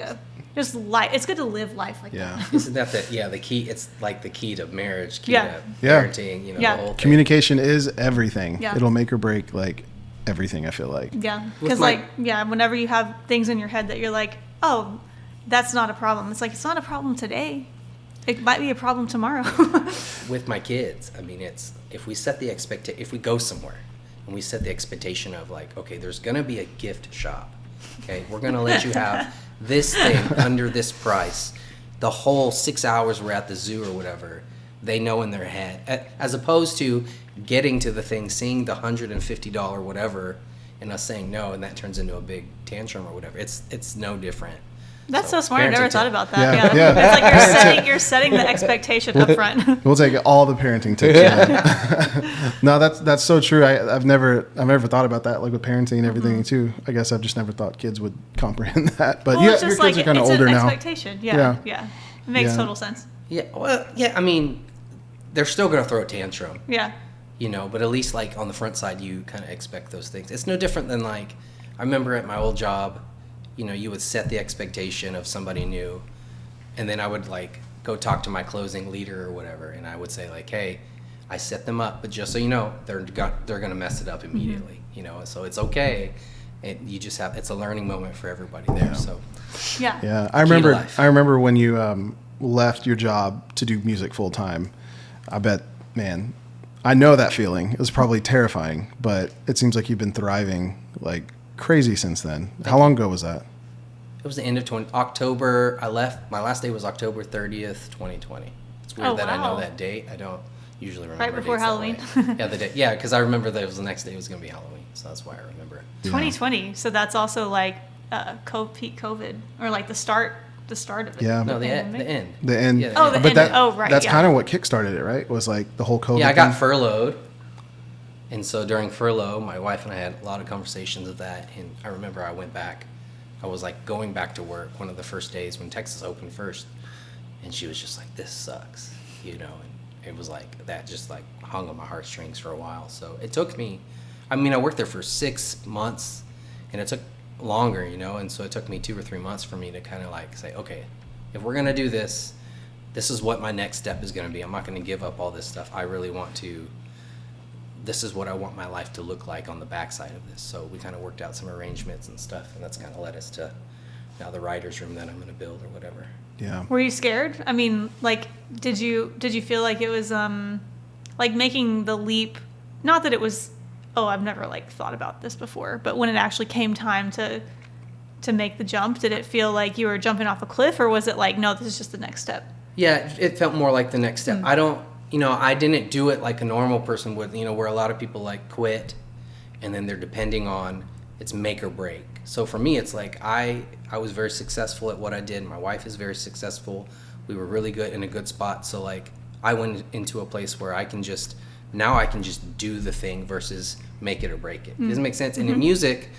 just life. It's good to live life like that. Isn't that the key? It's like the key to marriage, key to parenting, the whole thing. Communication is everything. Yeah. It'll make or break like everything, I feel like. Yeah, because whenever you have things in your head that you're like, oh, that's not a problem. It's like, it's not a problem today. It might be a problem tomorrow. With my kids, I mean, it's if we go somewhere and we set the expectation of like, okay, there's gonna be a gift shop. Okay, we're gonna let you have this thing under this price. The whole 6 hours we're at the zoo or whatever, they know in their head. As opposed to getting to the thing, seeing the $150 whatever, and us saying no, and that turns into a big tantrum or whatever. It's no different. That's so smart. I never thought about that. Yeah. It's like you're setting the expectation up front. We'll take all the parenting tips. No, that's so true. I've never thought about that, like with parenting and everything too. I guess I've just never thought kids would comprehend that. But your kids are kind of older now. It's an expectation. Yeah. It makes total sense. Yeah. Well, yeah. I mean, they're still gonna throw a tantrum. Yeah. But at least like on the front side, you kind of expect those things. It's no different than like I remember at my old job. You would set the expectation of somebody new, and then I would like go talk to my closing leader or whatever, and I would say like, hey, I set them up, but just so you know, they're gonna mess it up immediately. So it's okay. And you just it's a learning moment for everybody there. So yeah. I remember when you left your job to do music full time. I bet, man, I know that feeling. It was probably terrifying, but it seems like you've been thriving like crazy since then. How long ago was that? It was the end of October. I left. My last day was October 30th, 2020. It's weird that I know that date. I don't usually remember. Right before Halloween. Yeah, the day. Yeah, because I remember that it was the next day was going to be Halloween, so that's why I remember it. 2020. So that's also like peak COVID, or like the start of it. Yeah. No, the end. The end. Yeah, Oh, the but end. Right. That's yeah. kind of what kickstarted it, right? Was like the whole COVID. Yeah, I got thing. furloughed. And so during furlough, my wife and I had a lot of conversations of that. And I remember I went back. I was like going back to work one of the first days when Texas opened first. And she was just like, this sucks, you know. And it was like that just like hung on my heartstrings for a while. So it took me, I worked there for 6 months and it took longer, you know. And so it took me 2 or 3 months for me to kind of like say, okay, if we're going to do this, this is what my next step is going to be. I'm not going to give up all this stuff. I really want to. This is what I want my life to look like on the backside of this. So we kind of worked out some arrangements and stuff, and that's kind of led us to now the writer's room that I'm going to build or whatever. Yeah. Were you scared? I mean, like, did you feel like it was like making the leap? Not that it was, oh, I've never like thought about this before, but when it actually came time to make the jump, did it feel like you were jumping off a cliff, or was it like, no, this is just the next step? Yeah, it felt more like the next step. I didn't do it like a normal person would, you know, where a lot of people like quit and then they're depending on it's make or break. So for me, it's like I was very successful at what I did. My wife is very successful. We were really good in a good spot. So like I went into a place where I can just do the thing versus make it or break it. Does it make sense? And in music,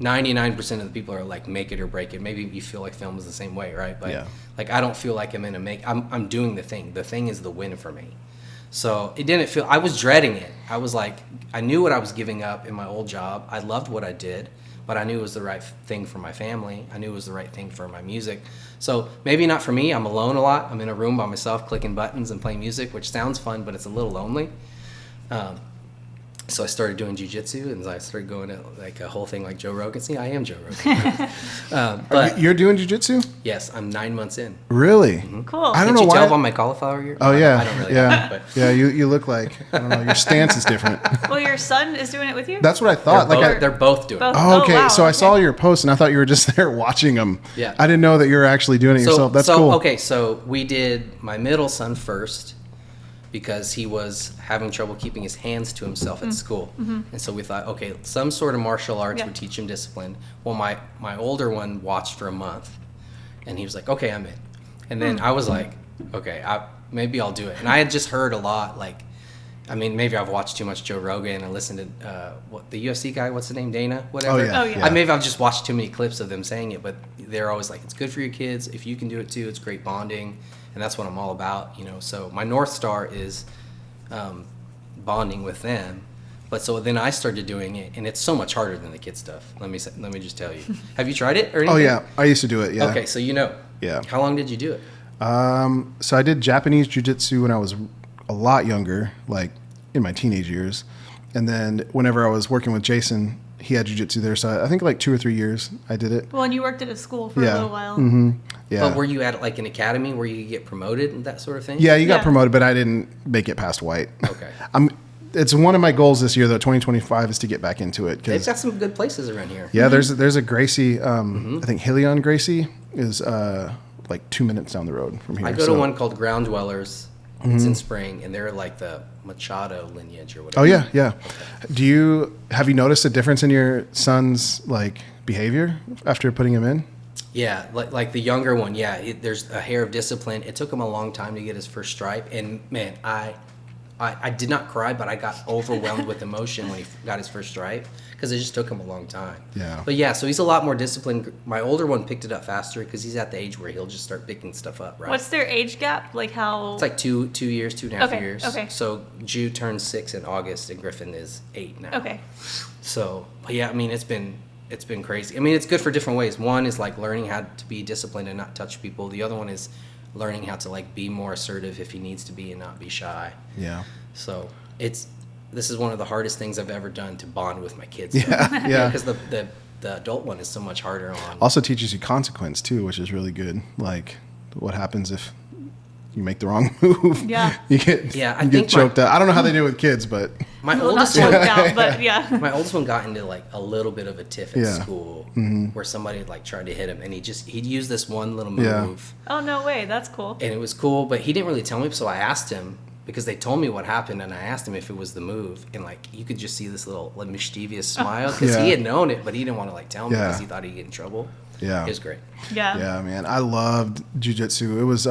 99% of the people are like make it or break it. Maybe you feel like film is the same way, right? But like I don't feel like I'm doing the thing. The thing is the win for me. So it didn't feel, I was dreading it. I was like, I knew what I was giving up in my old job. I loved what I did, but I knew it was the right thing for my family. I knew it was the right thing for my music. So maybe not for me. I'm alone a lot. I'm in a room by myself clicking buttons and playing music, which sounds fun, but it's a little lonely. So I started doing jujitsu, and I started going to like a whole thing like Joe Rogan. See, I am Joe Rogan. But You're doing jujitsu? yes, I'm 9 months in. Really? Mm-hmm. Cool. I don't Did know you why. tell by my cauliflower ear? Oh yeah. I don't really yeah. know, but Yeah, you look like, I don't know, your stance is different. Well, your son is doing it with you? That's what I thought. they're both doing it. Oh, okay. wow, So I okay. saw your post and I thought you were just there watching them. Yeah. I didn't know that you were actually doing it yourself. That's cool. Okay, so we did my middle son first because he was having trouble keeping his hands to himself at school. And so we thought, okay, some sort of martial arts would teach him discipline. Well, my older one watched for a month and he was like, okay, I'm in. And then I was like, okay, maybe I'll do it. And I had just heard a lot, like, maybe I've watched too much Joe Rogan and listened to the UFC guy, what's his name, Dana, whatever. Oh, yeah. Maybe I've just watched too many clips of them saying it, but they're always like, it's good for your kids. If you can do it too, it's great bonding. And that's what I'm all about, you know. So my North Star is bonding with them. But so then I started doing it, and it's so much harder than the kid stuff. Let me just tell you. Have you tried it or anything? Oh yeah, I used to do it. Yeah. Okay, so you know. Yeah. How long did you do it? So I did Japanese jiu-jitsu when I was a lot younger, like in my teenage years. And then whenever I was working with Jason, he had jiu-jitsu there. So I think like 2 or 3 years I did it. Well, and you worked at a school for a little while. Mm-hmm. Yeah. But were you at like an academy where you could get promoted and that sort of thing? Yeah, you got Yeah. promoted, but I didn't make it past white. Okay. It's one of my goals this year, though. 2025 is to get back into it. They've got some good places around here. Yeah, there's a Gracie. I think Helion Gracie is like 2 minutes down the road from here. I go to one called Ground Dwellers. It's in Spring, and they're like the Machado lineage or whatever. Oh yeah. Have you noticed a difference in your son's like behavior after putting him in? Yeah, like the younger one. Yeah, there's a hair of discipline. It took him a long time to get his first stripe, and man, I did not cry, but I got overwhelmed with emotion when he got his first stripe because it just took him a long time. Yeah. But yeah, so he's a lot more disciplined. My older one picked it up faster because he's at the age where he'll just start picking stuff up, right? What's their age gap? Like how? It's like 2 years, 2.5 years. Okay. So Ju turns 6 in August, and Griffin is 8 now. Okay. So, but yeah, it's been crazy. It's good for different ways. One is like learning how to be disciplined and not touch people. The other one is learning how to like be more assertive if he needs to be and not be shy. Yeah. So this is one of the hardest things I've ever done to bond with my kids. Yeah. Because the adult one is so much harder on. Also teaches you consequence too, which is really good. Like what happens if you make the wrong move? Yeah. you get choked up. I don't know how they do it with kids, but My well, oldest not one, choked out, but yeah. my oldest one got into like a little bit of a tiff at Yeah. school where somebody like tried to hit him, and he'd use this one little move, Yeah. Oh, no way. That's cool. and it was cool, but he didn't really tell me. So I asked him because they told me what happened, and I asked him if it was the move, and like you could just see this little like mischievous smile because Yeah. he had known it, but he didn't want to like tell me Yeah. because he thought he'd get in trouble. Yeah. It was great. Yeah. Yeah, man. I loved jujitsu. It was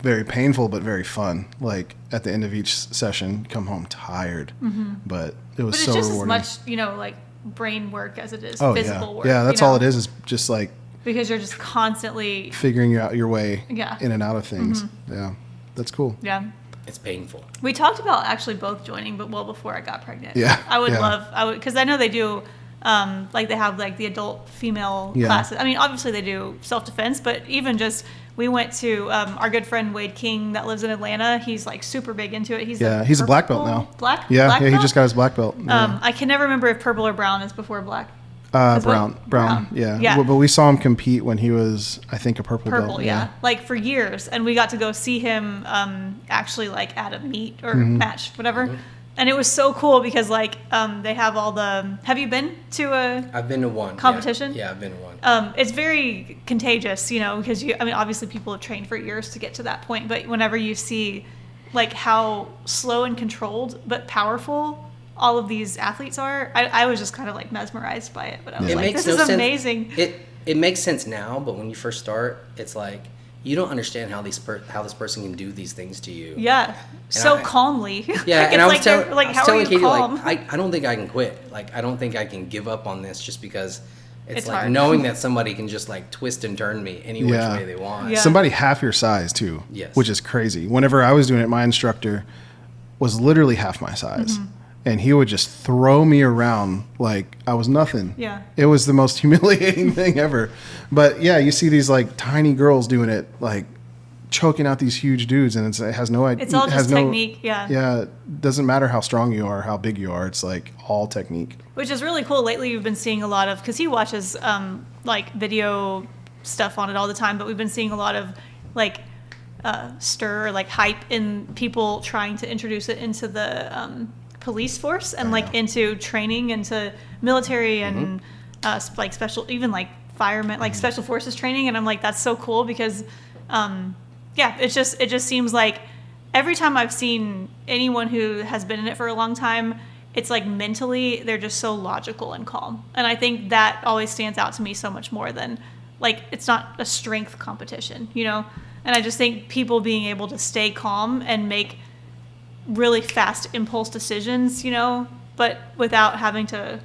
very painful, but very fun. Like at the end of each session, come home tired, but it was But it's so just rewarding. as much, like brain work as it is Oh physical yeah, work. yeah. That's all it is just like Because you're just constantly, figuring out your way Yeah. in and out of things. Yeah, that's cool. yeah. It's painful. We talked about actually both joining, but well before I got pregnant. Yeah, I would yeah. because I know they do, like they have like the adult female Yeah. classes. I mean, obviously they do self-defense, but even just, we went to our good friend Wade King that lives in Atlanta. He's like super big into it. He's He's a black belt now. Black? Yeah, Black yeah. He belt? just got his black belt. Yeah. I can never remember if purple or brown is before black. Is what- Brown. Yeah. Yeah. But we saw him compete when he was, I think, a purple belt. Purple, yeah. Like for years. And we got to go see him actually like at a meet or Mm-hmm. match, whatever. And it was so cool because like they have all the, have you been to I've been to one competition? Yeah, I've been to one. It's very contagious, because obviously people have trained for years to get to that point, but whenever you see like how slow and controlled but powerful all of these athletes are, I was just kind of like mesmerized by it. But I was like, this is amazing. It makes sense now, but when you first start, it's like you don't understand how this person can do these things to you. Yeah, calmly. Yeah, Like, and I was, it's like, how telling are you Katie, calm? like, I don't think I can quit. Like, I don't think I can give up on this just because it's like hard. knowing that somebody can just like twist and turn me any which Yeah. way they want. Yeah. Somebody half your size too. Yes. Which is crazy. Whenever I was doing it, my instructor was literally half my size. And he would just throw me around like I was nothing. Yeah. It was the most humiliating thing ever. But yeah, you see these like tiny girls doing it, like choking out these huge dudes, and it has no idea. It's all just technique, yeah. Yeah, it doesn't matter how strong you are, how big you are. It's like all technique. Which is really cool. Lately, we've been seeing a lot of, because he watches like video stuff on it all the time, but we've been seeing a lot of like stir or like hype in people trying to introduce it into the police force and like into training, into military and like special, even like firemen, like special forces training. And I'm like, that's so cool because it just seems like every time I've seen anyone who has been in it for a long time, it's like mentally they're just so logical and calm. And I think that always stands out to me so much more than like, it's not a strength competition, And I just think people being able to stay calm and make really fast impulse decisions, but without having to,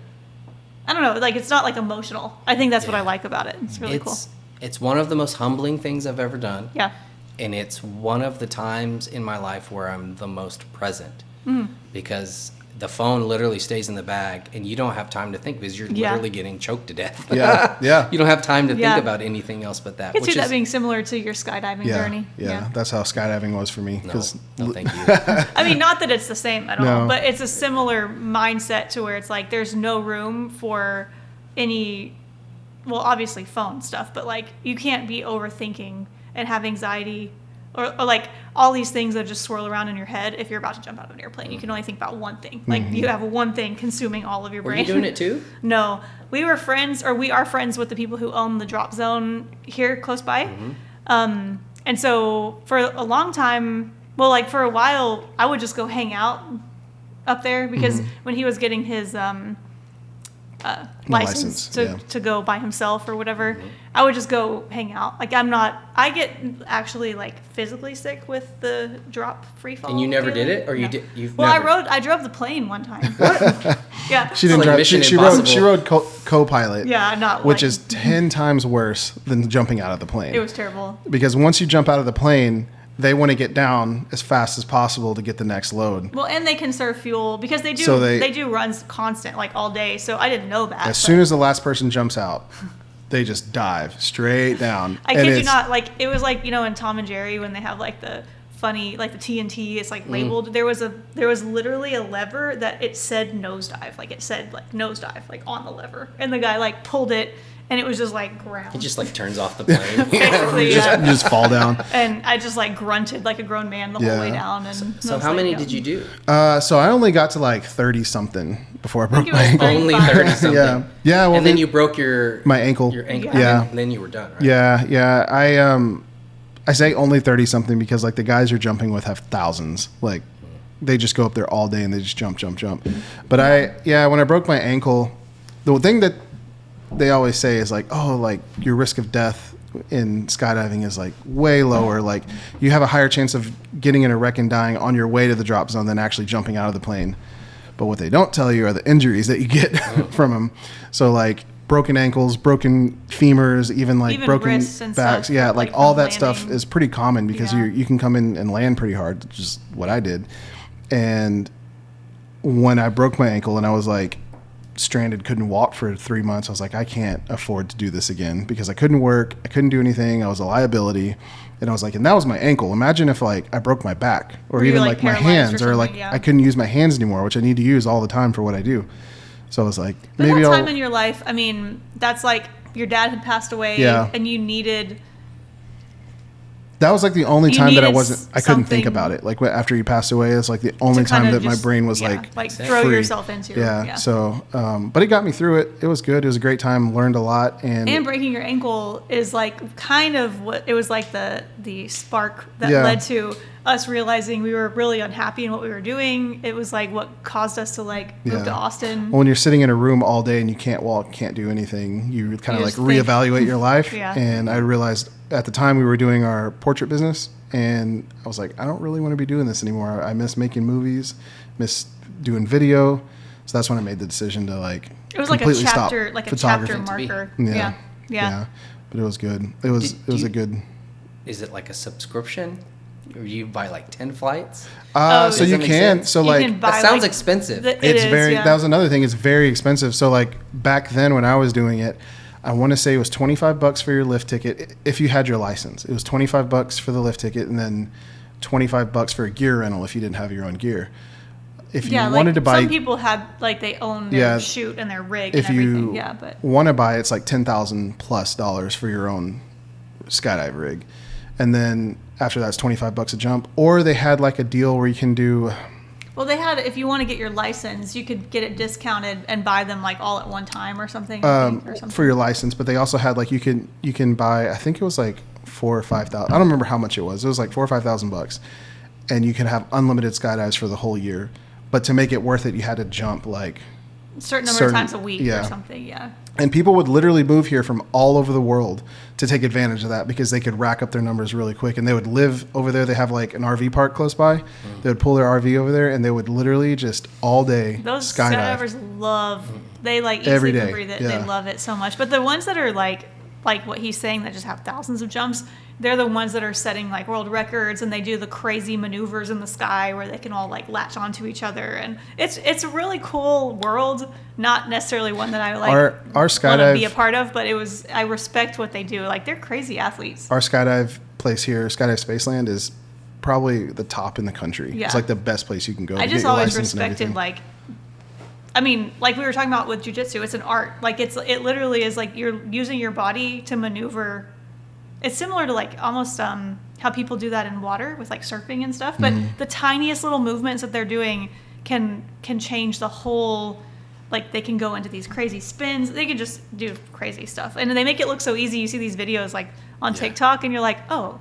I don't know, like it's not like emotional. I think that's what I like about it. It's really cool. It's one of the most humbling things I've ever done. Yeah. And it's one of the times in my life where I'm the most present because the phone literally stays in the bag and you don't have time to think because you're literally getting choked to death. Yeah. You don't have time to think about anything else but that. I could see that being similar to your skydiving journey. Yeah, that's how skydiving was for me. No, thank you. I mean, not that it's the same at all, No. but it's a similar mindset to where it's like there's no room for any, well, obviously phone stuff, but like you can't be overthinking and have anxiety or like all these things that just swirl around in your head if you're about to jump out of an airplane. You can only think about one thing. Like you have one thing consuming all of your brain. Were you doing it too? No. We are friends with the people who own the drop zone here close by. And so for a long time, well, like for a while, I would just go hang out up there because when he was getting his license to go by himself or whatever, I would just go hang out. Like I get actually like physically sick with the drop free fall. And you never feeling. did it, or you No. did? You've Well, never. I drove the plane one time. Yeah. She didn't like drive. Mission She Impossible. rode co-pilot. Yeah, not which like- is 10 times worse than jumping out of the plane. It was terrible. Because once you jump out of the plane, they want to get down as fast as possible to get the next load. Well, and they conserve fuel because they do. So they do runs constant, like all day. So I didn't know that. As soon as the last person jumps out, they just dive straight down. I And kid you it's- not, like it was like in Tom and Jerry when they have like the funny, like the TNT is like labeled. There was literally a lever that it said nosedive, like it said like nosedive, like on the lever, and the guy like pulled it, and it was just like ground. He just like turns off the plane. Basically, you just fall down. And I just like grunted like a grown man the whole way down. And so how many did you do? So I only got to like 30 something before I broke my ankle. Only 30 something. Yeah. Well, and then you broke my ankle. Your ankle. Yeah. And then you were done, right? Yeah. I say only 30 something because like the guys you're jumping with have thousands. Like they just go up there all day and they just jump. But when I broke my ankle, the thing that they always say is like, oh, like your risk of death in skydiving is like way lower. Like you have a higher chance of getting in a wreck and dying on your way to the drop zone than actually jumping out of the plane. But what they don't tell you are the injuries that you get from them. So like broken ankles, broken femurs, even broken wrists and backs. stuff, Yeah, like all that landing. stuff is pretty common because you can come in and land pretty hard, which is what I did. And when I broke my ankle and I was like stranded, couldn't walk for 3 months, I was like, I can't afford to do this again because I couldn't work, I couldn't do anything, I was a liability. And I was like, and that was my ankle. Imagine if like I broke my back or even like my hands or like I couldn't use my hands anymore, which I need to use all the time for what I do. So I was like, but maybe that time in your life, I mean, that's like your dad had passed away and you needed. That was like the only time that I couldn't think something about it. Like after he passed away, it's like the only time that my brain was like throw free. yourself into. Yeah. So, but it got me through it. It was good. It was a great time. Learned a lot. And breaking your ankle is like kind of what it was like the spark that led to us realizing we were really unhappy in what we were doing. It was like what caused us to like move to Austin. Well, when you're sitting in a room all day and you can't walk, can't do anything, you kind of like reevaluate your life. And I realized at the time we were doing our portrait business and I was like, I don't really want to be doing this anymore. I miss making movies, miss doing video. So that's when I made the decision to like it was like a chapter, like a chapter marker. Yeah. But it was good. It was a good. Is it like a subscription? Or you buy like 10 flights? So you can. So like that sounds expensive. It's very. That was another thing. It's very expensive. So like back then when I was doing it, I want to say it was $25 for your lift ticket if you had your license. It was $25 for the lift ticket and then $25 for a gear rental if you didn't have your own gear. If you wanted to buy, some people had like they own their chute and their rig and everything. If you want to buy, it's like $10,000+ for your own skydive rig, and then after that's $25 a jump. Or they had like a deal where you can do. Well, they had, if you want to get your license, you could get it discounted and buy them like all at one time or something. For your license, but they also had like you can buy. I think it was like $4,000 or $5,000. I don't remember how much it was. It was like $4,000 or $5,000, and you can have unlimited skydives for the whole year. But to make it worth it, you had to jump like a certain number of times a week or something. Yeah. And people would literally move here from all over the world to take advantage of that because they could rack up their numbers really quick. And they would live over there. They have like an RV park close by. They would pull their RV over there and they would literally just all day those skydive. skydivers love, they like eat, every sleep, day. and breathe it. Yeah. They love it so much. But the ones that are like what he's saying that just have thousands of jumps, they're the ones that are setting like world records and they do the crazy maneuvers in the sky where they can all like latch onto each other, and it's a really cool world. Not necessarily one that I like our skydive want to be a part of, but I respect what they do. Like they're crazy athletes. Our skydive place here, Skydive Spaceland, is probably the top in the country. Yeah. It's like the best place you can go. I just always respected like. I mean, like we were talking about with jujitsu, it's an art. Like it literally is like you're using your body to maneuver. It's similar to like almost how people do that in water with like surfing and stuff. But the tiniest little movements that they're doing can change the whole. Like they can go into these crazy spins. They can just do crazy stuff, and they make it look so easy. You see these videos like on TikTok, and you're like, oh,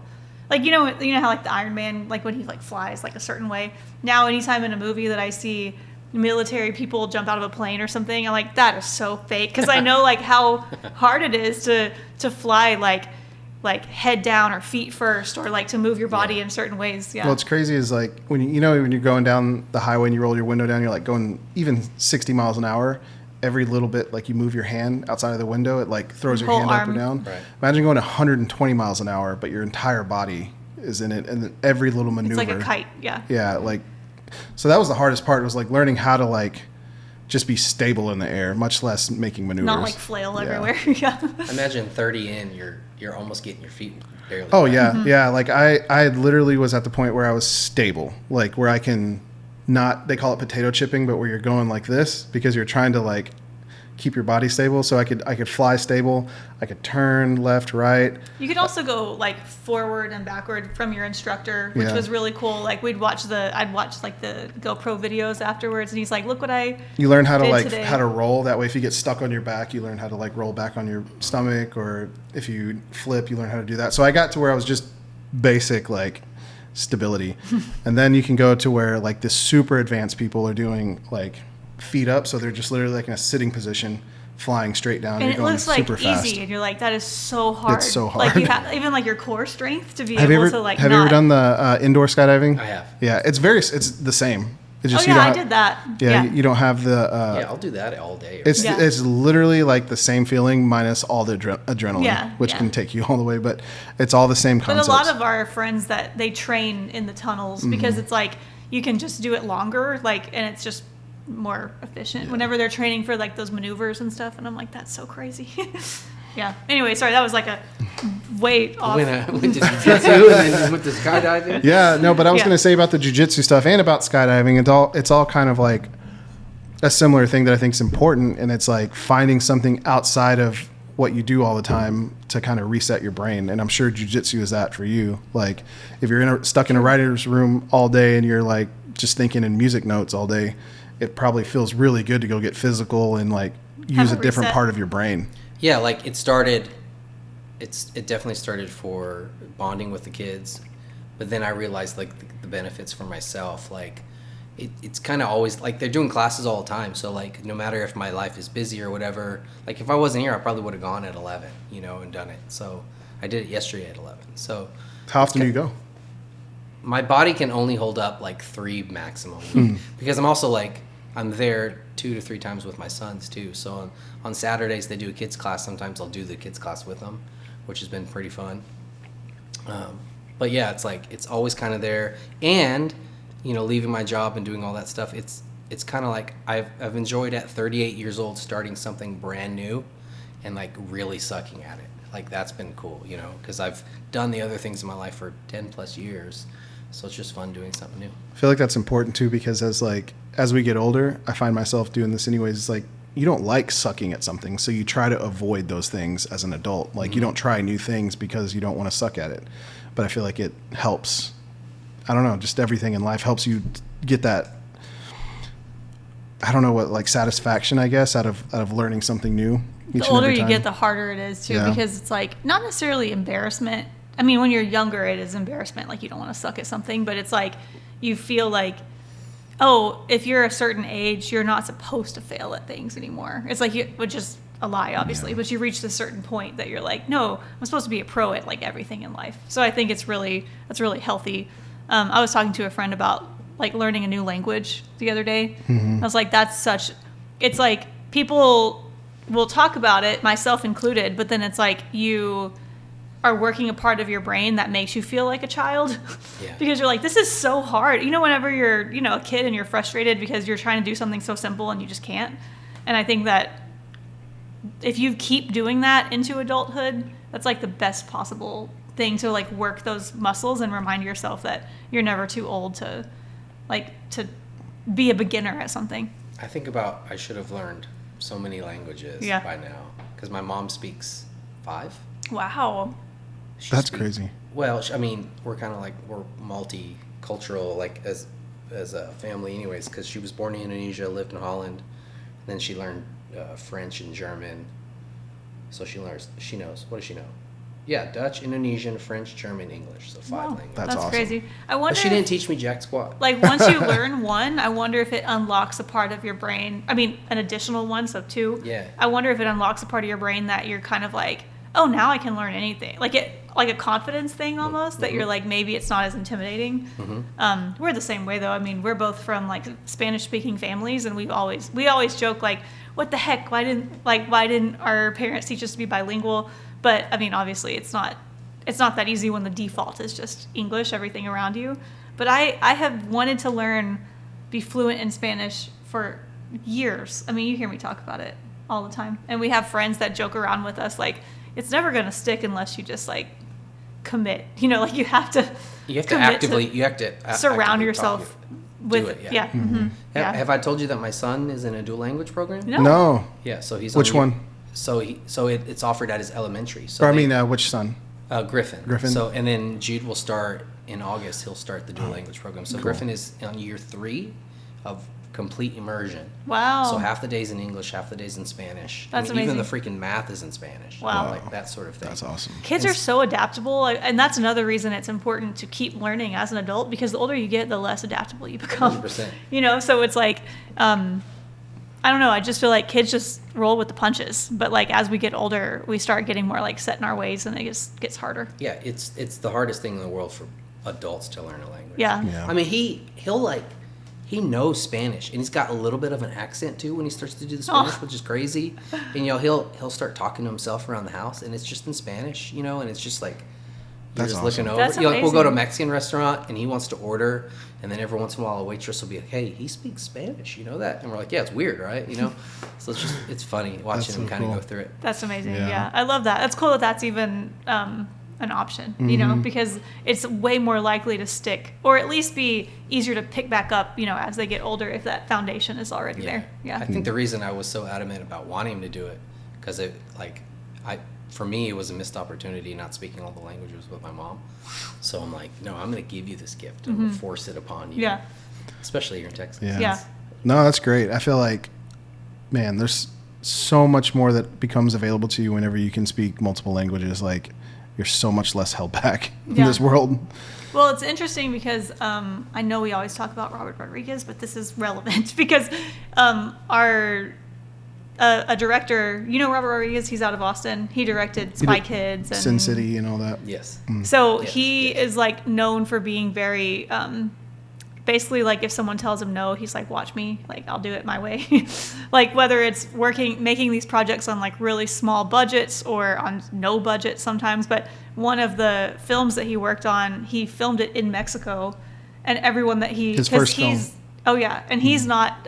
like you know how like the Iron Man, like when he like flies like a certain way. Now, anytime in a movie that I see military people jump out of a plane or something, I'm like, that is so fake, because I know like how hard it is to fly like head down or feet first, or like to move your body in certain ways. Yeah. Well, what's crazy is like when you're going down the highway and you roll your window down, you're like going even 60 miles an hour. Every little bit, like you move your hand outside of the window, it like throws your hand up or down. Right. Imagine going 120 miles an hour, but your entire body is in it, and then every little maneuver. It's like a kite. Yeah. Yeah, like. So that was the hardest part, was like learning how to like just be stable in the air, much less making maneuvers. Not like flail everywhere. Yeah. Imagine 30 in, you're almost getting your feet barely. Oh wet. yeah, yeah. Like I literally was at the point where I was stable, like where I can not. They call it potato chipping, but where you're going like this because you're trying to like keep your body stable. So I could fly stable. I could turn left, right. You could also go like forward and backward from your instructor, which was really cool. Like I'd watch like the GoPro videos afterwards, and he's like, "Look what I." You learn how to like today. how to roll. That way, if you get stuck on your back, you learn how to like roll back on your stomach, or if you flip, you learn how to do that. So I got to where I was just basic like stability, and then you can go to where like the super advanced people are doing like feet up, so they're just literally like in a sitting position, flying straight down. And you're it going looks like super fast. easy, and you're like, that is so hard. It's so hard. Like you have even like your core strength to be Have you able ever to like. have you ever done the indoor skydiving? I have. Yeah, it's the same. It's just Oh yeah, you don't I have, did that. Yeah, you don't have the. Yeah, I'll do that all day. It's literally like the same feeling minus all the adrenaline, Yeah, which yeah. can take you all the way, but it's all the same But concepts. a lot of our friends that they train in the tunnels because it's like you can just do it longer, like, and it's just more efficient whenever they're training for like those maneuvers and stuff. And I'm like, that's so crazy. Yeah. Anyway, sorry, that was like a way off. Went to jiu-jitsu and then went to skydiving. Yeah, no, but I was Yeah. going to say about the jiu-jitsu stuff and about skydiving, it's all kind of like a similar thing that I think is important, and it's like finding something outside of what you do all the time to kind of reset your brain. And I'm sure jiu-jitsu is that for you. Like if you're stuck in a writer's room all day and you're like just thinking in music notes all day, it probably feels really good to go get physical and like use a different reset. part of your brain. Yeah, like it definitely started for bonding with the kids, but then I realized like the benefits for myself. Like it's kind of always like they're doing classes all the time, so like no matter if my life is busy or whatever, like if I wasn't here I probably would have gone at 11, and done it. So I did it yesterday at 11. So How often do you go? my body can only hold up like 3 maximum because I'm also like I'm there 2 to 3 times with my sons too. So on Saturdays they do a kids class. Sometimes I'll do the kids class with them, which has been pretty fun. But yeah, it's like it's always kind of there. And leaving my job and doing all that stuff, it's kind of like I've enjoyed at 38 years old starting something brand new and like really sucking at it. Like that's been cool, because I've done the other things in my life for 10 plus years. So it's just fun doing something new. I feel like that's important too, because as we get older, I find myself doing this anyways. It's like you don't like sucking at something, so you try to avoid those things as an adult. Like you don't try new things because you don't want to suck at it. But I feel like it helps. I don't know, just everything in life helps you get that. I don't know what, like satisfaction, I guess, out of learning something new. The older you get, the harder it is too, because it's like not necessarily embarrassment. I mean, when you're younger, it is embarrassment. Like you don't want to suck at something, but it's like you feel like, oh, if you're a certain age, you're not supposed to fail at things anymore. It's like which is a lie, obviously, but you reach a certain point that you're like, no, I'm supposed to be a pro at like everything in life. So I think that's really healthy. I was talking to a friend about like learning a new language the other day. I was like, it's like people will talk about it, myself included, but then it's like you are working a part of your brain that makes you feel like a child. Yeah. Because you're like, this is so hard. Whenever you're, a kid and you're frustrated because you're trying to do something so simple and you just can't. And I think that if you keep doing that into adulthood, that's like the best possible thing to like work those muscles and remind yourself that you're never too old to be a beginner at something. I think about I should have learned so many languages by now because my mom speaks 5. Wow. That's crazy. Well, I mean, we're kind of like we're multicultural, like as a family, anyways. Because she was born in Indonesia, lived in Holland, and then she learned French and German. So she knows. What does she know? Yeah, Dutch, Indonesian, French, German, English. So 5 languages. That's awesome. Crazy. I wonder. But she didn't teach me jack squat. Like once you learn one, I wonder if it unlocks a part of your brain. I mean, an additional one, so 2. Yeah. I wonder if it unlocks a part of your brain that you're kind of like, oh, now I can learn anything. Like a confidence thing almost, that you're like, maybe it's not as intimidating. We're the same way though. I mean, we're both from like Spanish speaking families, and we always joke like, what the heck? Why didn't our parents teach us to be bilingual? But I mean, obviously it's not that easy when the default is just English, everything around you. But I have wanted to be fluent in Spanish for years. I mean, you hear me talk about it all the time. And we have friends that joke around with us like, it's never going to stick unless you just like commit. You know, like you have to actively surround yourself with do it, yeah. Mm-hmm. Yeah. Have I told you that my son is in a dual language program? No. Yeah, so he's Which one? It's offered at his elementary. So which son? Griffin. So and then Jude will start in August. He'll start the dual language program. So Griffin is on year 3 of complete immersion. Wow. So half the days in English, half the days in Spanish. That's amazing. Even the freaking math is in Spanish. Wow. Like that sort of thing. That's awesome. Kids are so adaptable, and that's another reason it's important to keep learning as an adult, because the older you get, the less adaptable you become. 100%. You know, so it's like, I don't know, I just feel like kids just roll with the punches, but like as we get older, we start getting more like set in our ways, and it just gets harder. Yeah, it's the hardest thing in the world for adults to learn a language. Yeah. I mean, he knows Spanish, and he's got a little bit of an accent too when he starts to do the Spanish, which is crazy. And he'll start talking to himself around the house, and it's just in Spanish, and it's just like you're That's just awesome. looking over. That's Like we'll go to a amazing. Mexican restaurant, and he wants to order, and then every once in a while a waitress will be like, "Hey, he speaks Spanish, you know that?" And we're like, "Yeah, it's weird, right?" So it's funny watching him so kind of cool. go through it. That's amazing. Yeah. Yeah. I love that. That's cool that that's even an option, because it's way more likely to stick, or at least be easier to pick back up, as they get older, if that foundation is already there. Yeah. I think the reason I was so adamant about wanting him to do it, because for me, it was a missed opportunity not speaking all the languages with my mom. So I'm like, no, I'm going to give you this gift and force it upon you. Yeah. Especially here in Texas. Yeah. No, that's great. I feel like, man, there's so much more that becomes available to you whenever you can speak multiple languages. Like, you're so much less held back in Yeah. this world. Well, it's interesting because I know we always talk about Robert Rodriguez, but this is relevant because a director, Robert Rodriguez, he's out of Austin. He directed Spy Kids and Sin City and all that. Yes. So Yes, he yes. is like known for being very, basically like if someone tells him no, he's like, watch me, like I'll do it my way. Like whether it's making these projects on like really small budgets or on no budget sometimes. But one of the films that he worked on, he filmed it in Mexico, and everyone that His first film. Oh yeah, and he's not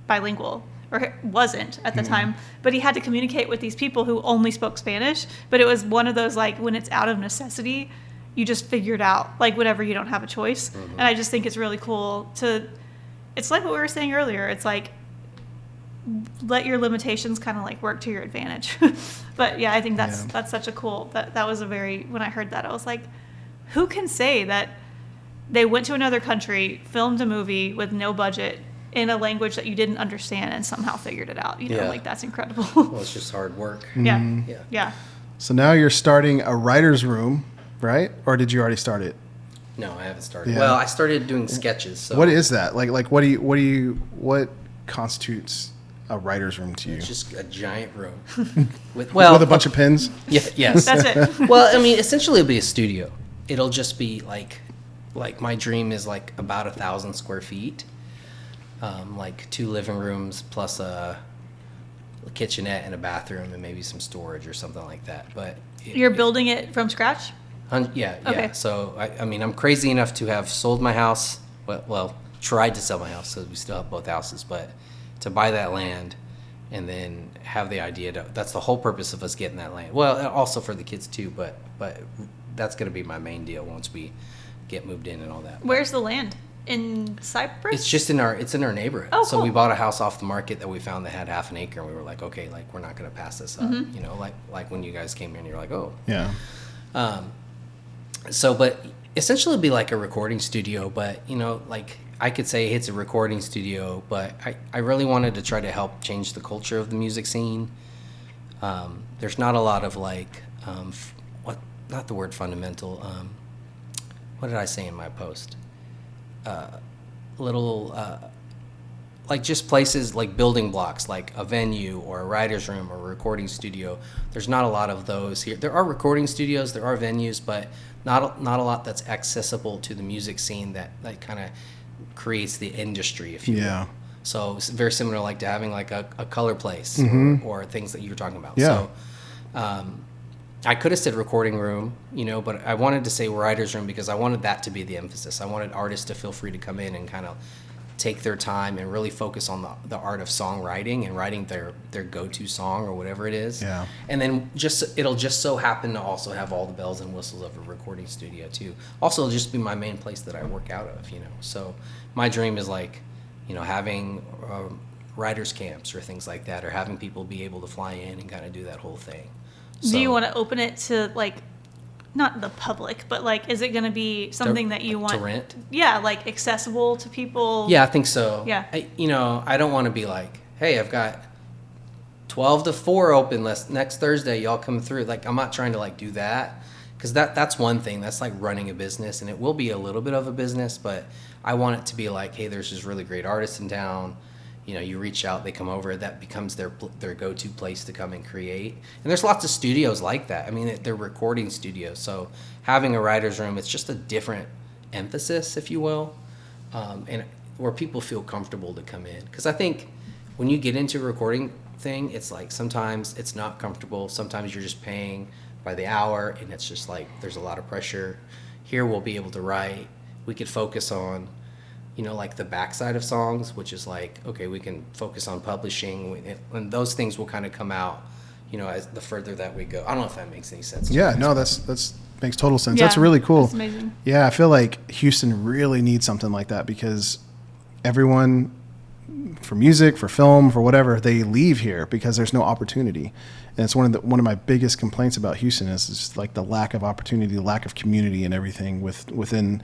bilingual. Or wasn't at the time, but he had to communicate with these people who only spoke Spanish. But it was one of those, like, when it's out of necessity, you just figure it out, like, whenever you don't have a choice. And I just think it's really cool it's like what we were saying earlier. It's like, let your limitations kind of, like, work to your advantage. But, yeah, I think that's such a cool, that was when I heard that, I was like, who can say that they went to another country, filmed a movie with no budget, in a language that you didn't understand and somehow figured it out. Like that's incredible. Well, it's just hard work. Yeah. So now you're starting a writer's room, right? Or did you already start it? No, I haven't started. Yeah. Well, I started doing sketches. So What is that? Like what constitutes a writer's room to you? It's just a giant room with With a bunch of pins? Yeah, yes. That's it. Well, I mean, essentially it'll be a studio. It'll just be like my dream is like about 1,000 square feet. Like 2 living rooms plus a kitchenette and a bathroom and maybe some storage or something like that. But You're building it from scratch? Yeah. Okay. So I mean, I'm crazy enough to have sold my house. Well, tried to sell my house, so we still have both houses. But to buy that land and then have the idea that's the whole purpose of us getting that land. Well, also for the kids too, but that's going to be my main deal once we get moved in and all that. Where's the land? In Cyprus? It's just in our neighborhood. Oh, So cool. we bought a house off the market that we found that had half an acre, and we were like, okay, like we're not going to pass this up. Like when you guys came here and you're like, oh. Yeah. So, but essentially it'd be like a recording studio, but like I could say it's a recording studio, but I really wanted to try to help change the culture of the music scene. There's not a lot of like, not the word fundamental. What did I say in my post? Like just places like building blocks, like a venue or a writer's room or a recording studio. There's not a lot of those here. There are recording studios, there are venues, but not a lot that's accessible to the music scene that kind of creates the industry, if you will. So it's very similar like to having like a color place or things that you were talking about. Yeah. So I could have said recording room, but I wanted to say writer's room because I wanted that to be the emphasis. I wanted artists to feel free to come in and kind of take their time and really focus on the art of songwriting and writing their go-to song or whatever it is. Yeah. And then it'll just so happen to also have all the bells and whistles of a recording studio too. Also, it'll just be my main place that I work out of, So my dream is like, having writers camps or things like that, or having people be able to fly in and kind of do that whole thing. Do you want to open it to like, not the public, but like, is it going to be something that you want to rent? Yeah, like accessible to people. Yeah, I think so. Yeah. I don't want to be like, hey, I've got 12 to 4 open next Thursday. Y'all come through. Like, I'm not trying to like do that, because that's one thing. That's like running a business, and it will be a little bit of a business, but I want it to be like, hey, there's this really great artist in town. You reach out, they come over, that becomes their go-to place to come and create. And there's lots of studios like that. I mean, they're recording studios. So having a writer's room, it's just a different emphasis, if you will, and where people feel comfortable to come in. Because I think when you get into a recording thing, it's like sometimes it's not comfortable. Sometimes you're just paying by the hour, and it's just like there's a lot of pressure. Here we'll be able to write. We could focus on like the backside of songs, which is like, okay, we can focus on publishing, and those things will kind of come out, as the further that we go. I don't know if that makes any sense. Yeah, no, that's makes total sense. Yeah, that's really cool. That's amazing. Yeah, I feel like Houston really needs something like that, because everyone, for music, for film, for whatever, they leave here because there's no opportunity. And it's one of my biggest complaints about Houston is just like the lack of opportunity, the lack of community and everything within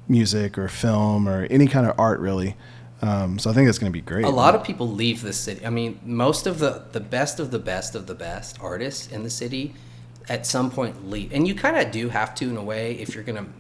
music or film or any kind of art, really. So I think it's going to be great. A lot of people leave the city. I mean, most of the best of the best of the best artists in the city at some point leave. And you kind of do have to, in a way. If you're going to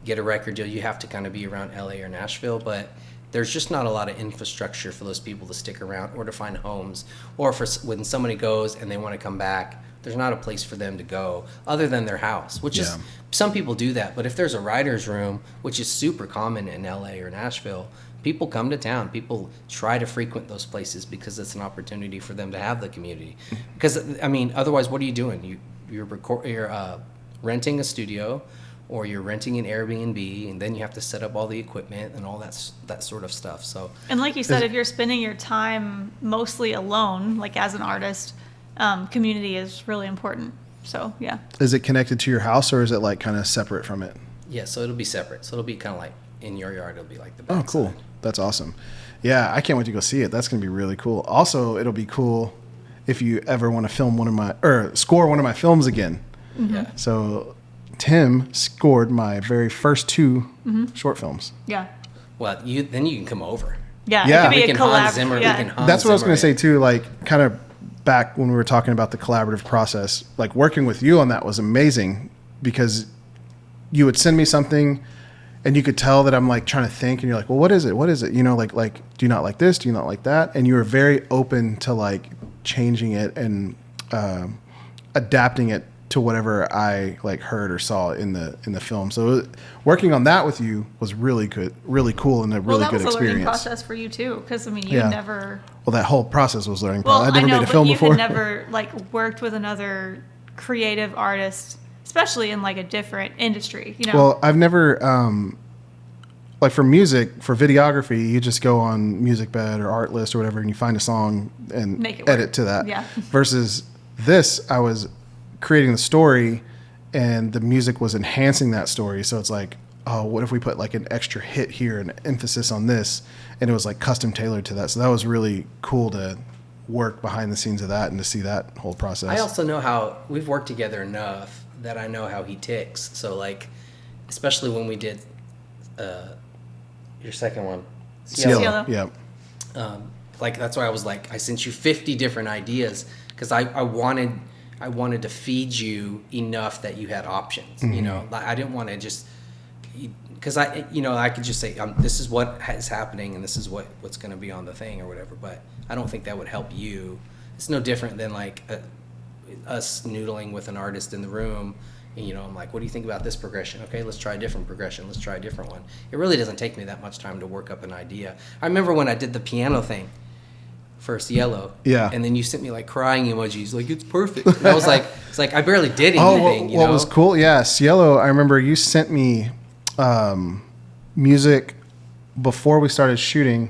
get a record deal, you have to kind of be around LA or Nashville, but there's just not a lot of infrastructure for those people to stick around or to find homes, or for when somebody goes and they want to come back, there's not a place for them to go other than their house, which is, some people do that. But if there's a writer's room, which is super common in LA or Nashville, people come to town. People try to frequent those places because it's an opportunity for them to have the community. Because, I mean, otherwise, what are you doing? You're renting a studio, or you're renting an Airbnb, and then you have to set up all the equipment and all that sort of stuff. So, and like you said, if you're spending your time mostly alone, like as an artist, community is really important. So yeah. Is it connected to your house, or is it like kind of separate from it? Yeah, so it'll be separate. So it'll be kind of like in your yard. It'll be like the back cool side. That's awesome. Yeah, I can't wait to go see it. That's going to be really cool. Also, it'll be cool if you ever want to film score one of my films again. Mm-hmm. Yeah. So Tim scored my very first 2 short films. Yeah. Well, then you can come over. Yeah. Yeah. It could be a collab. That's what I was going to say too. Like, kind of back when we were talking about the collaborative process, like working with you on that was amazing, because you would send me something and you could tell that I'm like trying to think, and you're like, well, what is it? What is it? Like, do you not like this? Do you not like that? And you were very open to like changing it and adapting it to whatever I like heard or saw in the film. So working on that with you was really good, really cool, and a really good experience. Well, that was a learning process for you too, because I mean, you never. Well, that whole process was learning. Well, I'd never made a film before. You had never like worked with another creative artist, especially in like a different industry. Well, I've never. Like for music, for videography, you just go on MusicBed or Artlist or whatever, and you find a song and edit to that. Yeah. Versus this, I was creating the story, and the music was enhancing that story. So it's like, oh, what if we put like an extra hit here, an emphasis on this, and it was like custom tailored to that. So that was really cool to work behind the scenes of that and to see that whole process. I also know how we've worked together enough that I know how he ticks. So like, especially when we did your second one, Cielo. Yeah. Like that's why I was like, I sent you 50 different ideas, because I wanted to feed you enough that you had options. Mm-hmm. Like I didn't want to just, because I could just say this is what is happening and this is what's going to be on the thing or whatever. But I don't think that would help you. It's no different than like us noodling with an artist in the room. And, I'm like, what do you think about this progression? Okay, let's try a different progression. Let's try a different one. It really doesn't take me that much time to work up an idea. I remember when I did the piano thing for Cielo. Yeah. And then you sent me like crying emojis, like it's perfect. And I was like, it's like I barely did anything. What was cool? Yeah, Cielo. I remember you sent me music before we started shooting,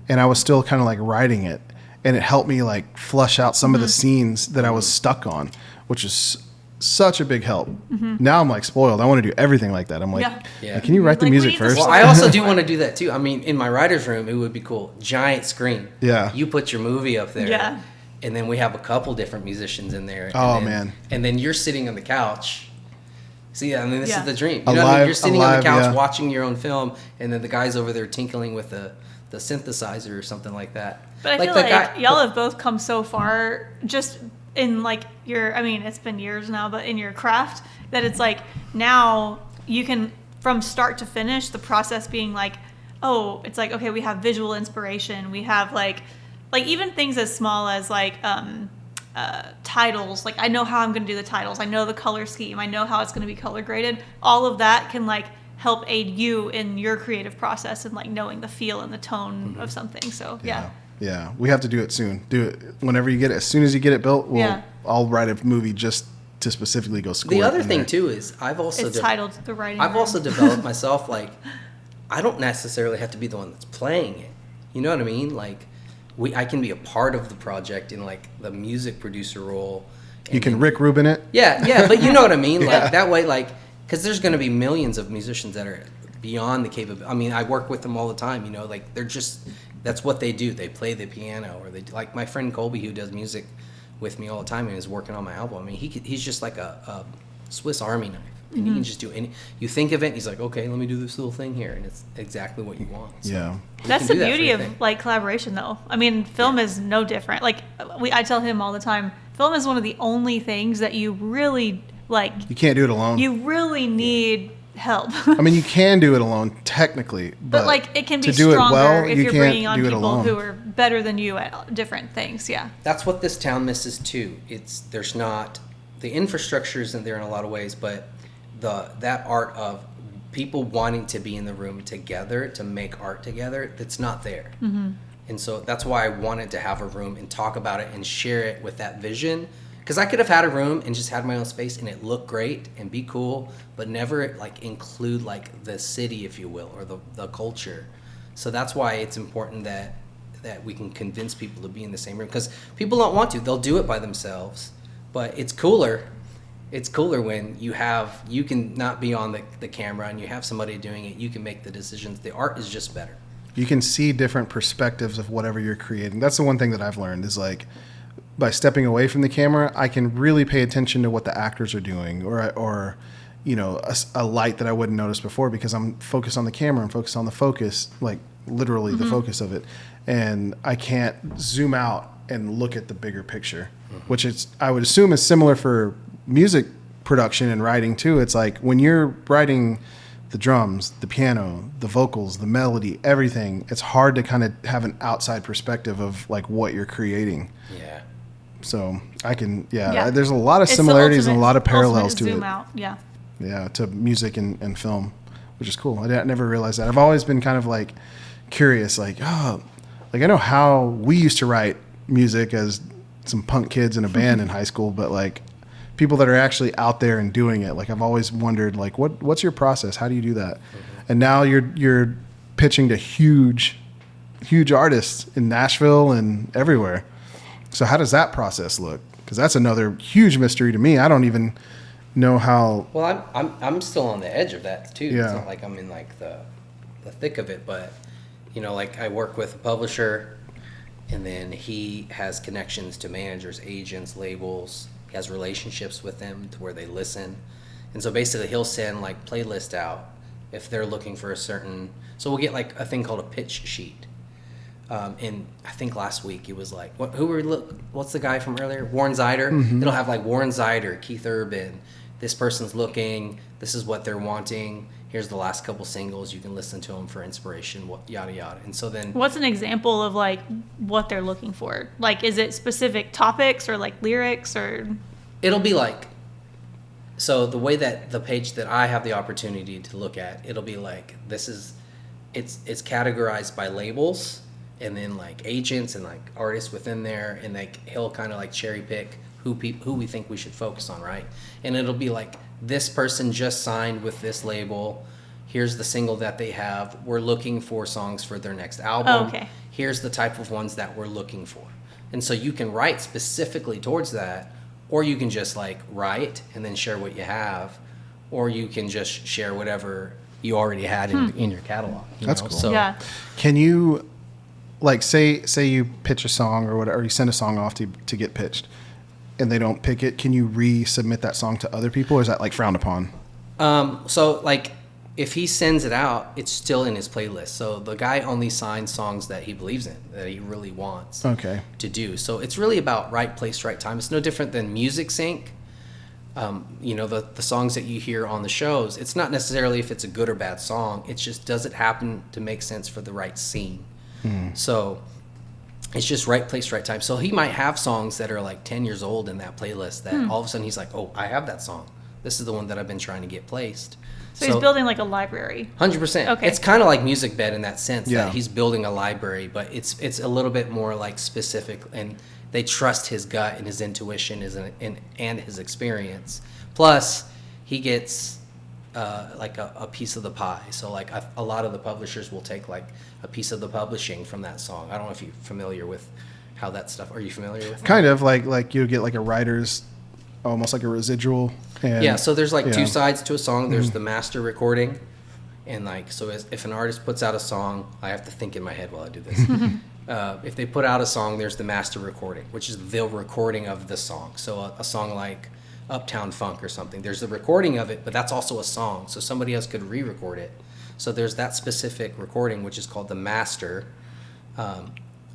and I was still kind of like writing it, and it helped me like flush out some of the scenes that I was stuck on, which is such a big help. Now I'm like spoiled. I want to do everything like that. I'm like, can you write the Like, music we need the first? Well, I also do want to do that too. I mean, in my writer's room, it would be cool. Giant screen. Yeah. You put your movie up there. Yeah. And then we have a couple different musicians in there. Oh, man. And then you're sitting on the couch. See, I mean, this is the dream. You A know what I mean? live- You're sitting a on live, the couch yeah. watching your own film, and then the guy's over there tinkling with the synthesizer or something like that. But I feel like y'all have both come so far just in like your, I mean, it's been years now, but in your craft, that it's like now you can, from start to finish, the process being like, oh, it's like, okay, we have visual inspiration. We have like even things as small as like titles. Like I know how I'm going to do the titles. I know the color scheme. I know how it's going to be color graded. All of that can like help aid you in your creative process and like knowing the feel and the tone of something. So yeah. Yeah, we have to do it soon. Do it whenever you get it. As soon as you get it built, I'll write a movie just to specifically go score. The other in thing there. too is It's titled The Writing I've Room. also developed myself, like, I don't necessarily have to be the one that's playing it. You know what I mean? Like, I can be a part of the project in like the music producer role. You can Rick Rubin it. Yeah, but you know what I mean? Like that way, like, because there's going to be millions of musicians that are beyond the capability. I mean, I work with them all the time, you know, like they're just, that's what they do. They play the piano, or they like my friend Colby, who does music with me all the time and is working on my album. I mean, he's just like a Swiss Army knife. And he can just do any, you think of it, and he's like, okay, let me do this little thing here, and it's exactly what you want. So Yeah. That's the beauty of like collaboration, though. I mean, film is no different. Like I tell him all the time, film is one of the only things that you really like. You can't do it alone. You really need help. I mean, you can do it alone technically, but like it can be to do stronger it well, if you you're can't bringing on do it people alone. who are better than you at different things. Yeah. That's what this town misses too. There's not, the infrastructure isn't there in a lot of ways, but that art of people wanting to be in the room together to make art together, that's not there. And so that's why I wanted to have a room and talk about it and share it with that vision, because I could have had a room and just had my own space and it looked great and be cool, but never like include like the city, if you will, or the culture. So that's why it's important that we can convince people to be in the same room, because people don't want to. They'll do it by themselves, but it's cooler. It's cooler when you can not be on the camera and you have somebody doing it. You can make the decisions. The art is just better. You can see different perspectives of whatever you're creating. That's the one thing that I've learned is like, by stepping away from the camera, I can really pay attention to what the actors are doing, or you know, a light that I wouldn't notice before, because I'm focused on the camera and focused on the focus, like literally the focus of it, and I can't zoom out and look at the bigger picture, which I would assume is similar for music production and writing too. It's like when you're writing the drums, the piano, the vocals, the melody, everything, it's hard to kind of have an outside perspective of like what you're creating. Yeah. So there's a lot of It's the similarities and a ultimate- lot of parallels to zoom it. out. Yeah. Yeah, to music and film, which is cool. I never realized that. I've always been kind of like curious, like, oh, like I know how we used to write music as some punk kids in a band in high school, but like people that are actually out there and doing it, like I've always wondered, like, what's your process? How do you do that? And now you're pitching to huge artists in Nashville and everywhere. So how does that process look? Because that's another huge mystery to me. I don't even know how. Well, I'm still on the edge of that too. Yeah. It's not like I'm in like the thick of it, but you know, like I work with a publisher, and then he has connections to managers, agents, labels. He has relationships with them to where they listen, and so basically he'll send like playlist out if they're looking for a certain. So we'll get like a thing called a pitch sheet. And I think last week it was like, what's the guy from earlier? Warren Zider. It'll have like Warren Zider, Keith Urban. This person's looking. This is what they're wanting. Here's the last couple singles. You can listen to them for inspiration. Yada yada. And so then, What's an example of like what they're looking for? Like, is it specific topics or like lyrics or? it'll be like, so the way that the page that I have the opportunity to look at, it'll be like, it's categorized by labels, and then like agents and like artists within there, and like he'll kind of like cherry pick who we think we should focus on, right? And it'll be like, this person just signed with this label, Here's the single that they have. We're looking for songs for their next album. Oh, okay. Here's the type of ones that we're looking for. And so you can write specifically towards that, or you can just like write and then share what you have, or you can just share whatever you already had in your catalog. That's cool. So, Yeah. Can you, like, say you pitch a song or whatever, or you send a song off to get pitched, and they don't pick it? Can you resubmit that song to other people, or is that like frowned upon? So like, if he sends it out, it's still in his playlist. So the guy only signs songs that he believes in, that he really wants Okay. to do. So it's really about right place, right time. It's no different than music sync. The songs that you hear on the shows, it's not necessarily if it's a good or bad song. It's just, does it happen to make sense for the right scene? So it's just right place, right time. So he might have songs that are like 10 years old in that playlist that all of a sudden he's like, oh, I have that song. This is the one that I've been trying to get placed. So he's building like a library. 100%. Okay. It's kind of like Music Bed in that sense, Yeah. that he's building a library, but it's a little bit more like specific, and they trust his gut and his intuition and his experience. Plus, he gets like a piece of the pie. So like a lot of the publishers will take like a piece of the publishing from that song. I don't know if you're familiar with how that stuff. Are you familiar with that? Kind of like you get like a writer's, almost like a residual. And, Yeah, so there's like yeah. two sides to a song. There's the master recording, and like, so if an artist puts out a song, I have to think in my head while I do this. If they put out a song, there's the master recording, which is the recording of the song. So a song like Uptown Funk or something, there's the recording of it, but that's also a song, so somebody else could re-record it. So there's that specific recording, which is called the master,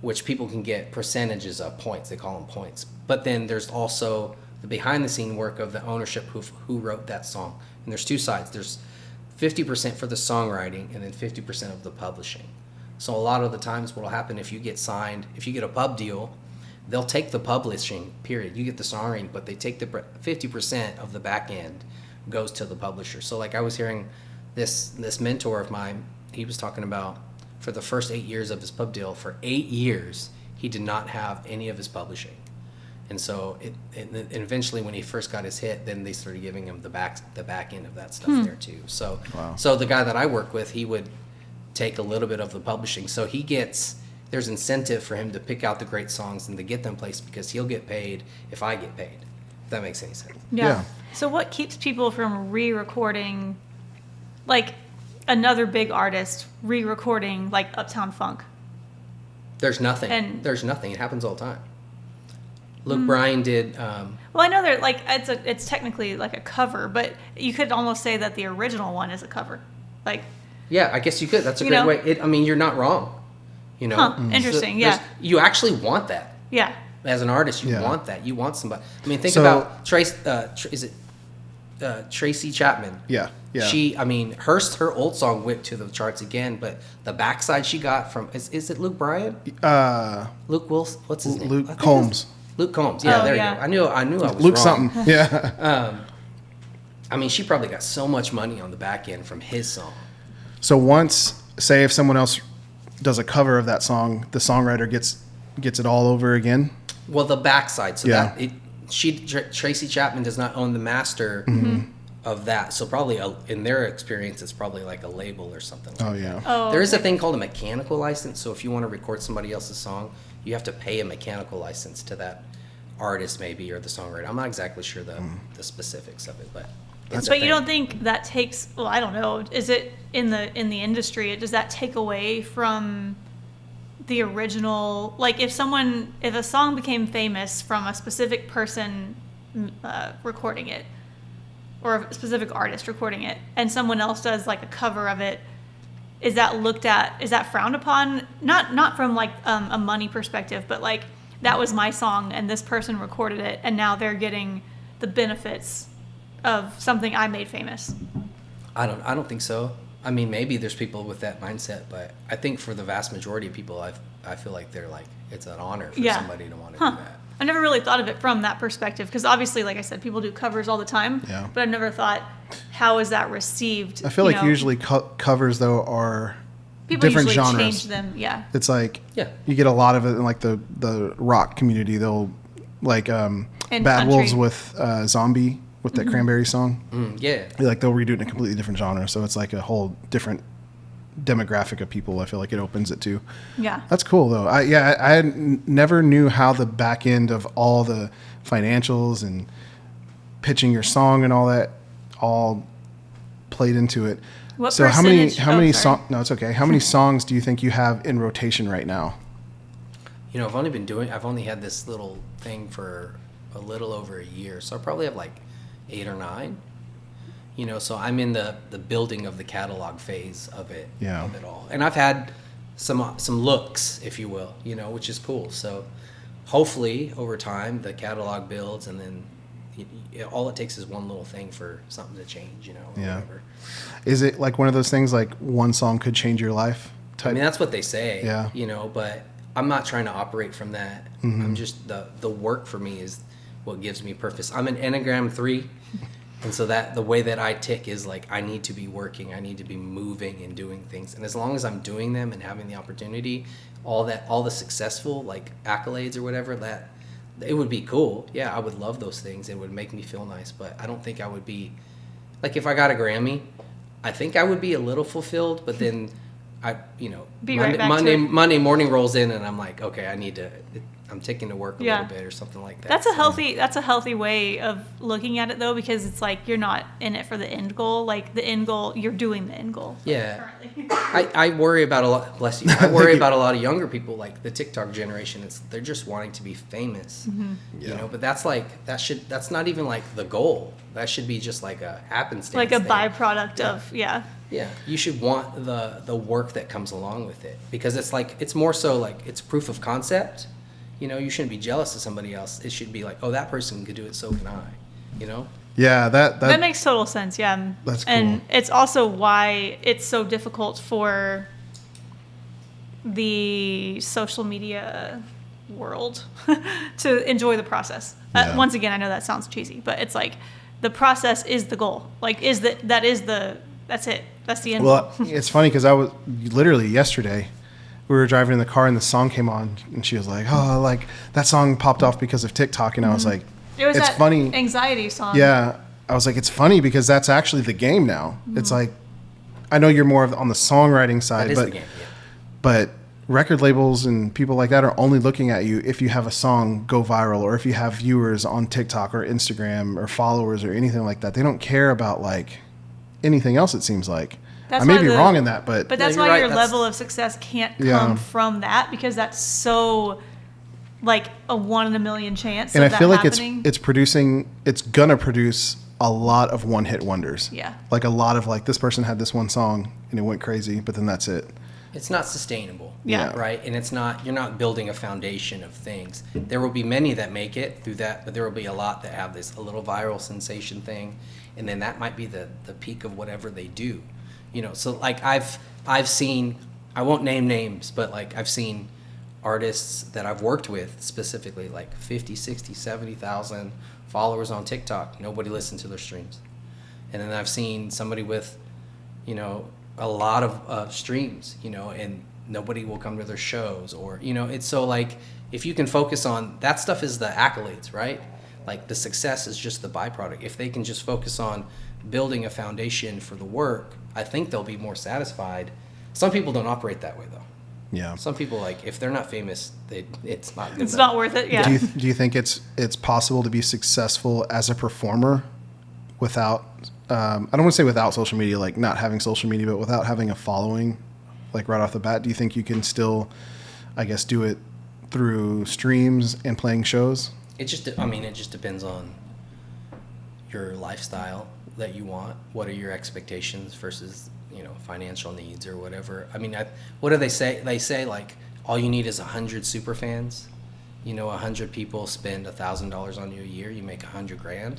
which people can get percentages of points. They call them points. But then there's also the behind-the-scene work of the ownership who wrote that song. And there's two sides. There's 50% for the songwriting and then 50% of the publishing. So a lot of the times what will happen if you get signed, if you get a pub deal, they'll take the publishing, period. You get the songwriting, but they take the 50% of the back end goes to the publisher. So like I was hearing this mentor of mine, he was talking about for the first 8 years of his pub deal, for 8 years, he did not have any of his publishing. And so and eventually when he first got his hit, then they started giving him the back end of that stuff there too. So Wow. So the guy that I work with, he would take a little bit of the publishing. So there's incentive for him to pick out the great songs and to get them placed, because he'll get paid if I get paid. If that makes any sense. Yeah. Yeah. So what keeps people from re-recording, like another big artist re-recording like Uptown Funk? There's nothing. It happens all the time. Luke Bryan did. Well, I know they're like it's technically like a cover, but you could almost say that the original one is a cover. Like, Yeah, I guess you could. That's a You great know? way. You're not wrong. Interesting. Yeah. You actually want that. Yeah. As an artist, you Yeah. want that. You want somebody. I mean, think So- about Trace. Tracy Chapman? Yeah. Her old song went to the charts again, but the backside she got from is it Luke Bryan? Luke Wilson. What's his name? I Luke think Combs. Luke Combs. Yeah, Oh, there yeah. you go. I knew I was Luke wrong. something. Yeah. She probably got so much money on the back end from his song. So once, say if someone else does a cover of that song, the songwriter gets it all over again. Well, the backside. So Yeah. Tracy Chapman does not own the master of that. So probably in their experience, it's probably like a label or something. Like Oh that. yeah. Oh. There is a thing called a mechanical license. So if you want to record somebody else's song, you have to pay a mechanical license to that artist, maybe, or the songwriter. I'm not exactly sure the specifics of it, but. It's a But you thing. don't think that takes? Well, I don't know. Is it in the industry? Does that take away from the original? Like, if a song became famous from a specific person recording it, or a specific artist recording it, and someone else does like a cover of it, is that looked at? Is that frowned upon? Not from like a money perspective, but like that was my song and this person recorded it, and now they're getting the benefits of something I made famous. I don't think so. I mean, maybe there's people with that mindset, but I think for the vast majority of people, I feel like they're like, it's an honor for somebody to want to do that. I never really thought of it from that perspective, because obviously, like I said, people do covers all the time. Yeah. But I've never thought, how is that received? I feel like usually covers though are people different usually genres. change them. Yeah. It's like Yeah. you get a lot of it in like the rock community. They'll like Bad country. Wolves with Zombie with that Cranberry song. Yeah. Like they'll redo it in a completely different genre, so it's like a whole different demographic of people. I feel like it opens it to. Yeah. That's cool though. I never knew how the back end of all the financials and pitching your song and all that all played into it. What So how many percentage- songs? No, it's okay. How many songs do you think you have in rotation right now? You know, I've only had this little thing for a little over a year, so I probably have like 8 or 9. You know, so I'm in the building of the catalog phase of it, Yeah. of it all. And I've had some looks, if you will, you know, which is cool. So hopefully over time the catalog builds, and then all it takes is one little thing for something to change, you know, or Yeah. whatever. Is it like one of those things like one song could change your life type? I mean, that's what they say, Yeah. you know, but I'm not trying to operate from that. I'm just, the work for me is what gives me purpose. I'm an Enneagram 3. And so that the way that I tick is like, I need to be working, I need to be moving and doing things. And as long as I'm doing them and having the opportunity, all the successful like accolades or whatever, that it would be cool. Yeah, I would love those things. It would make me feel nice, but I don't think I would be like, if I got a Grammy, I think I would be a little fulfilled, but then Be right back to it. Monday morning rolls in and I'm like, okay, I'm taking to work a Yeah. little bit or something like that. That's a healthy way of looking at it though, because it's like you're not in it for the end goal. Like the end goal, you're doing the end goal. Yeah. Currently. I worry about a lot. Bless you. I worry about a lot of younger people, like the TikTok generation. They're just wanting to be famous, you know. But that's not even like the goal. That should be just like a happenstance. Like a thing. byproduct of Yeah, you should want the work that comes along with it, because it's more so like it's proof of concept. You know, you shouldn't be jealous of somebody else. It should be like, oh, that person could do it, so can I. You know. Yeah, that makes total sense. Yeah, That's cool. And it's also why it's so difficult for the social media world to enjoy the process. Yeah. Once again, I know that sounds cheesy, but it's like the process is the goal. Like, that's it. That's the end Well, goal. it's funny because I was literally yesterday, we were driving in the car and the song came on and she was like, oh, like that song popped off because of TikTok. And I was like, It was it's that funny. anxiety song. Yeah. I was like, it's funny because that's actually the game now. It's like, I know you're more on the songwriting side, That is but the game. Yeah. but record labels and people like that are only looking at you if you have a song go viral or if you have viewers on TikTok or Instagram or followers or anything like that. They don't care about like anything else, it seems like. That's I may why be wrong in that, but that's you're why right. your That's- level of success can't come Yeah. from that, because that's so like a 1 in a million chance and I of that feel like happening. it's gonna produce a lot of one hit wonders. Yeah. Like a lot of like, this person had this one song and it went crazy, but then that's it. It's not sustainable. Yeah. Right. And you're not building a foundation of things. There will be many that make it through that, but there will be a lot that have a little viral sensation thing. And then that might be the peak of whatever they do. You know, so like I've seen, I won't name names, but like I've seen artists that I've worked with specifically like 50, 60, 70,000 followers on TikTok. Nobody listened to their streams. And then I've seen somebody with, you know, a lot of streams, you know, and nobody will come to their shows, or, you know, it's so like, if you can focus on that stuff is the accolades, right? Like the success is just the byproduct. If they can just focus on building a foundation for the work, I think they'll be more satisfied. Some people don't operate that way though. Yeah. Some people, like, if they're not famous, it's not good It's enough. not worth it. Yeah. Do you think it's possible to be successful as a performer without I don't want to say without social media, like not having social media, but without having a following, like right off the bat? Do you think you can still, I guess, do it through streams and playing shows? It just depends on your lifestyle that you want. What are your expectations versus, you know, financial needs or whatever. I mean, what do they say? They say like all you need is 100 super fans. You know, 100 people spend $1,000 on you a year. You make $100,000,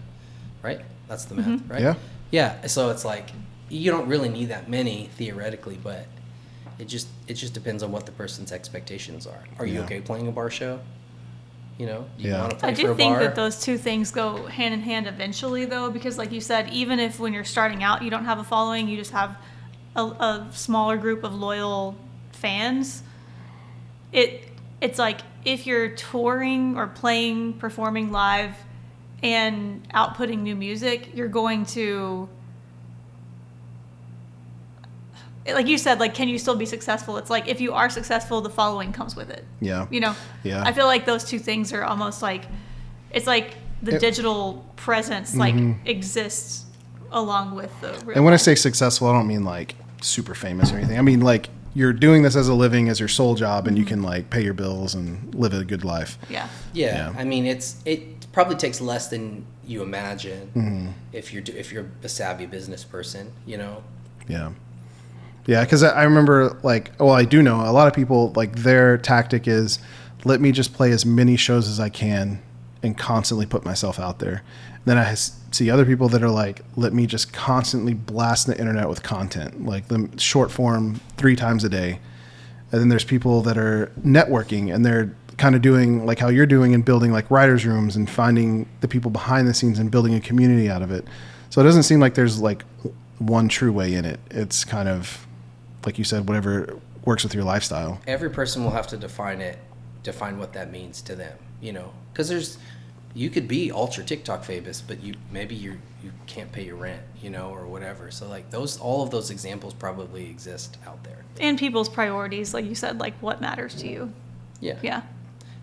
right? That's the math, right? Yeah. Yeah. So it's like you don't really need that many theoretically, but it just depends on what the person's expectations are. Are you Yeah. okay playing a bar show? You know, do you Yeah. want to play I for do a think bar? that those two things go hand in hand eventually, though, because like you said, even if when you're starting out you don't have a following, you just have a smaller group of loyal fans. It's like if you're touring or performing live, and outputting new music, you're going to, like you said, like, can you still be successful? It's like, if you are successful, the following comes with it. Yeah. You know? Yeah. I feel like those two things are almost like, it's like the digital presence, like, exists along with the real And when I life. say successful, I don't mean like super famous or anything. I mean like you're doing this as a living, as your sole job, and you can like pay your bills and live a good life. Yeah. Yeah. I mean, it probably takes less than you imagine if you're a savvy business person, you know? Yeah. Yeah, because I remember, like, well, I do know a lot of people, like, their tactic is, let me just play as many shows as I can and constantly put myself out there. Then I see other people that are like, let me just constantly blast the internet with content, like the short form 3 times a day. And then there's people that are networking, and they're kind of doing like how you're doing and building like writers' rooms and finding the people behind the scenes and building a community out of it. So it doesn't seem like there's like one true way in it. It's kind of, like you said, whatever works with your lifestyle. Every person will have to define what that means to them, you know, because you could be ultra TikTok famous, but you can't pay your rent, you know, or whatever. So like all of those examples probably exist out there. And people's priorities, like you said, like what matters to you. Yeah. Yeah.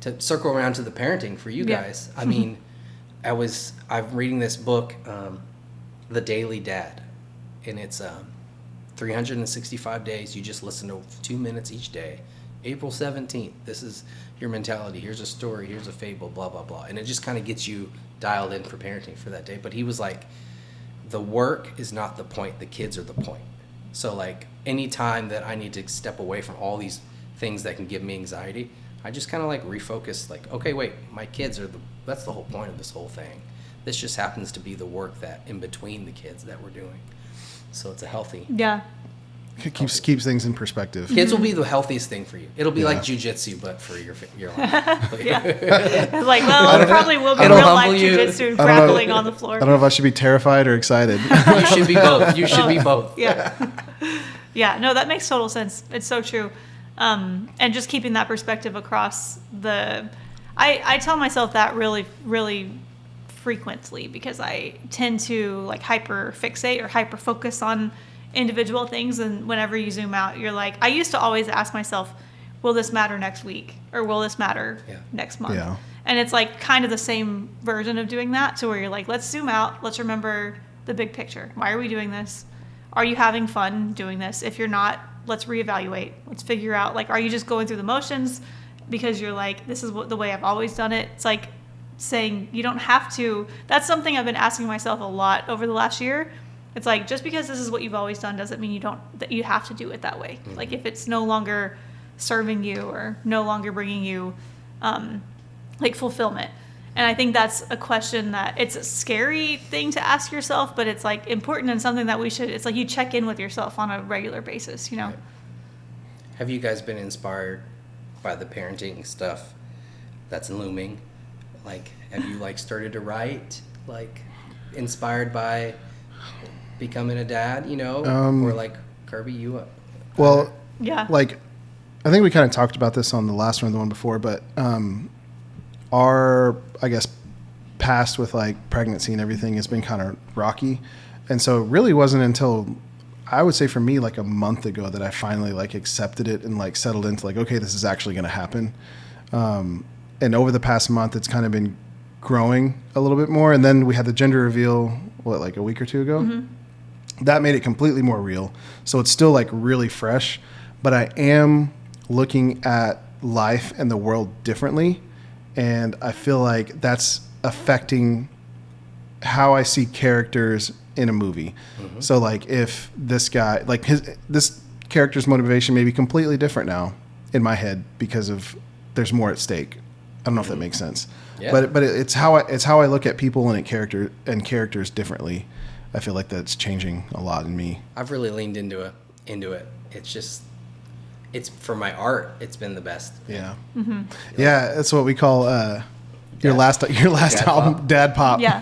To circle around to the parenting for you guys, I mean, I'm reading this book, The Daily Dad, and it's 365 days. You just listen to 2 minutes each day. April 17th, this is your mentality. Here's a story, here's a fable, blah, blah, blah. And it just kind of gets you dialed in for parenting for that day. But he was like, the work is not the point, the kids are the point. So like any time that I need to step away from all these things that can give me anxiety, I just kind of like refocus, like, okay, wait, my kids that's the whole point of this whole thing. This just happens to be the work that in between the kids that we're doing. So it's a healthy. Yeah. It keeps things in perspective. Kids will be the healthiest thing for you. It'll be like jujitsu, but for your life. Yeah. It's like, well, it probably will be It'll real life humble you. jujitsu grappling on the floor. I don't know if I should be terrified or excited. You should be both. You should be both. Yeah. Yeah. No, that makes total sense. It's so true. And just keeping that perspective across I tell myself that really, really frequently, because I tend to like hyper fixate or hyper focus on individual things. And whenever you zoom out, you're like, I used to always ask myself, will this matter next week? Or will this matter next month? Yeah. And it's like kind of the same version of doing that, to where you're like, let's zoom out. Let's remember the big picture. Why are we doing this? Are you having fun doing this? If you're not, let's reevaluate. Let's figure out, like, are you just going through the motions because you're like, this is the way I've always done it? It's like saying you don't have to. That's something I've been asking myself a lot over the last year. It's like, just because this is what you've always done doesn't mean that you have to do it that way. Mm-hmm. Like if it's no longer serving you or no longer bringing you like fulfillment. And I think that's a question that it's a scary thing to ask yourself, but it's like important and something that it's like you check in with yourself on a regular basis, you know? Right. Have you guys been inspired by the parenting stuff that's looming? Like, have you like started to write, like inspired by becoming a dad, you know? Or like Kirby, you? Well, yeah. Like, I think we kind of talked about this on the last one, the one before, but our, I guess, past with like pregnancy and everything has been kind of rocky. And so it really wasn't until, I would say for me, like a month ago that I finally like accepted it and like settled into like, okay, this is actually going to happen. And over the past month, it's kind of been growing a little bit more. And then we had the gender reveal, like a week or two ago? Mm-hmm. That made it completely more real. So it's still like really fresh, but I am looking at life and the world differently. And I feel like that's affecting how I see characters in a movie. Mm-hmm. So like if this guy, like this character's motivation may be completely different now in my head because of there's more at stake. I don't know if that makes sense. Yeah. But it's how I look at people and characters differently. I feel like that's changing a lot in me. I've really leaned into it. It's for my art. It's been the best. Yeah. Mm-hmm. Yeah. That's what we call your last dad album, pop. Dad Pop. Yeah.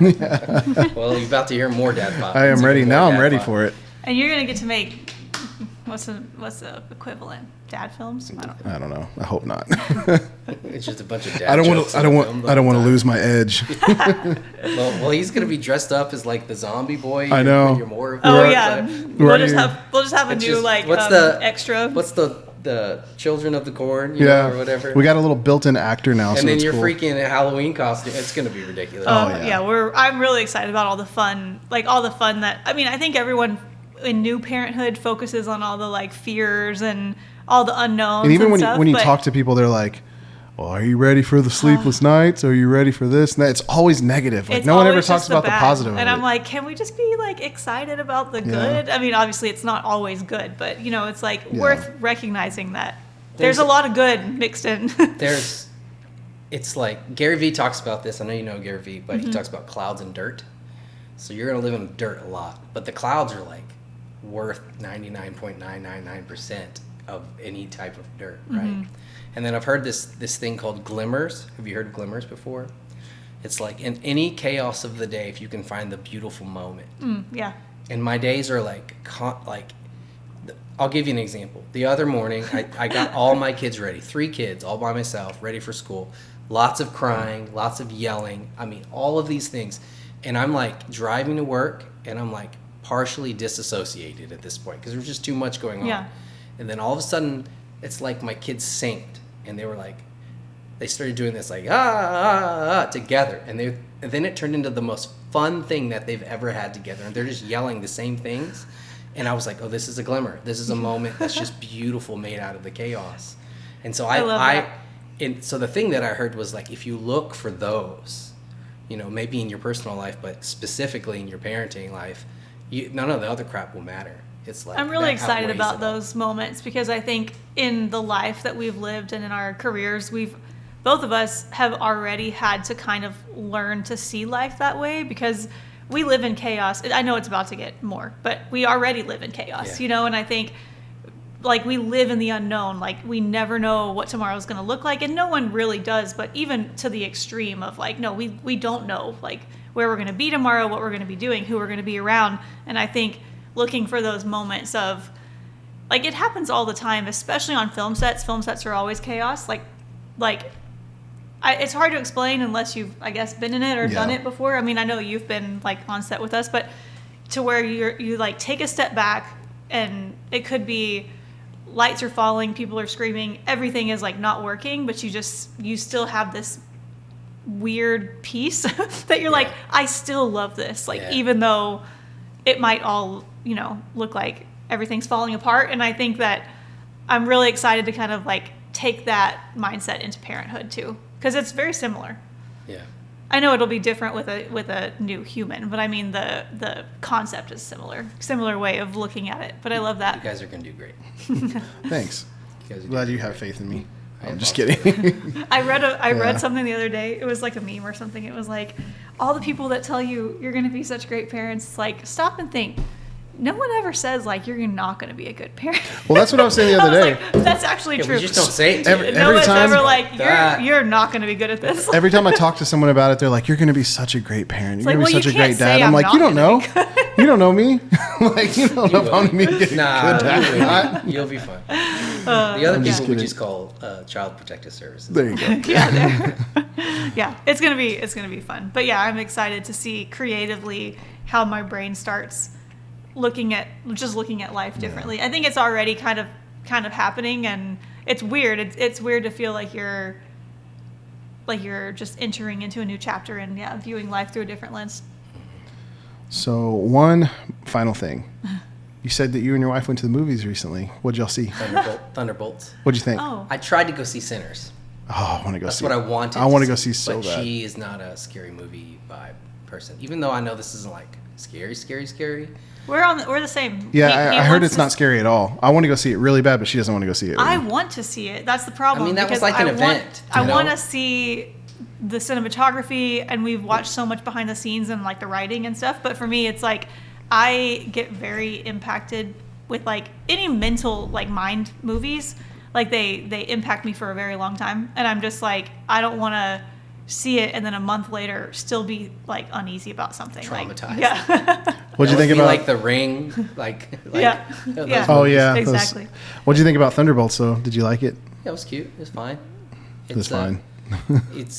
Well, you're about to hear more Dad Pop. I am ready now. I'm ready for it. And you're gonna get to make What's the equivalent? Dad films? I don't know. I hope not. It's just a bunch of dad I don't jokes. want to lose my edge. Well, he's gonna be dressed up as like the zombie boy. I know. You're more Oh yeah. We'll just have a It's new just- like what's the- extra. What's the Children of the Corn, you know, or whatever. We got a little built-in actor now, and so then it's you're cool. freaking in a Halloween costume. It's gonna be ridiculous. yeah. I'm really excited about all the fun that, I mean, I think everyone in new parenthood focuses on all the like fears and all the unknowns. And even stuff, when you but talk to people, they're like, well, are you ready for the sleepless nights? Are you ready for this and that? It's always negative. Like, it's no one ever always talks just about the bad. positive And of I'm it. like, can we just be like excited about the good? I mean, obviously it's not always good, but you know, it's like worth recognizing that there's a lot of good mixed in. It's like Gary Vee talks about this. I know you know Gary Vee, but he talks about clouds and dirt. So you're gonna live in dirt a lot, but the clouds are like worth 99.999% of any type of dirt, right? And then I've heard this thing called glimmers. Have you heard of glimmers before? It's like in any chaos of the day, if you can find the beautiful moment. Yeah. And my days are like I'll give you an example. The other morning, I got all my kids ready, 3 kids, all by myself, ready for school. Lots of crying, lots of yelling. I mean, all of these things. And I'm like driving to work, and I'm like partially disassociated at this point because there's just too much going on. Yeah. And then all of a sudden, it's like my kids synced, and they were like, they started doing this like together, and then it turned into the most fun thing that they've ever had together, and they're just yelling the same things. And I was like, oh, this is a glimmer. This is a moment that's just beautiful, made out of the chaos. And so I love that. So the thing that I heard was like, if you look for those, you know, maybe in your personal life, but specifically in your parenting life, none of the other crap will matter. It's like, I'm really that excited outweighs about it all. those moments because I think in the life that we've lived and in our careers, both of us have already had to kind of learn to see life that way because we live in chaos. I know it's about to get more, but we already live in chaos, you know, and I think like we live in the unknown. Like we never know what tomorrow's going to look like, and no one really does, but even to the extreme of like, no, we don't know like where we're going to be tomorrow, what we're going to be doing, who we're going to be around. And I think looking for those moments of like, it happens all the time, especially on film sets. Film sets are always chaos. It's hard to explain unless you've, I guess, been in it or done it before. I mean, I know you've been like on set with us, but to where you like take a step back and it could be lights are falling, people are screaming, everything is like not working, but you still have this weird piece that you're like, I still love this. Like, even though it might all, you know, look like everything's falling apart. And I think that I'm really excited to kind of like take that mindset into parenthood too. Because it's very similar. Yeah, I know it'll be different with a new human, but I mean the concept is similar way of looking at it. But I love that. You guys are gonna do great. Thanks. Glad you have faith in me. I'm just awesome. kidding. I read something the other day. It was like a meme or something. It was like all the people that tell you you're gonna be such great parents. Like stop and think. No one ever says like you're not going to be a good parent. Well, that's what I was saying the other day. Like, that's actually true. We just don't say it. No one's time, ever like you're not going to be good at this. Every time I talk to someone about it, they're like, "You're going to be such a great parent. You're going to be such a great dad." I'm like, "You don't know. You don't know me. Like you don't know if I'm going to be a good dad. You'll be fine." The other people we just call Child Protective Services. There you go. Yeah, it's gonna be fun. But yeah, I'm excited to see creatively how my brain starts looking at life differently. I think it's already kind of happening, and it's weird. It's weird to feel like you're just entering into a new chapter and viewing life through a different lens. So one final thing. You said that you and your wife went to the movies recently. What'd y'all see? Thunderbolts. What'd you think? Oh. I tried to go see Sinners. Oh, I want to go That's see what it. I wanted. I want to go see so but bad. she is not a scary movie vibe person. Even though I know this isn't like scary. We're the same. Yeah, He I heard wants it's not scary at all. I want to go see it really bad, but she doesn't want to go see it. I want to see it. That's the problem. I mean, that was because like an event. I want to see the cinematography, and we've watched so much behind the scenes and like the writing and stuff. But for me, it's like I get very impacted with like any mental like mind movies. Like they impact me for a very long time, and I'm just like I don't want to see it and then a month later still be like uneasy about something. Traumatized. Yeah. What'd you think about like The Ring? Yeah. Yeah. Oh yeah, Exactly. What'd you think about Thunderbolts though? Did you like it? Yeah, it was cute. It was fine. It's fine. It's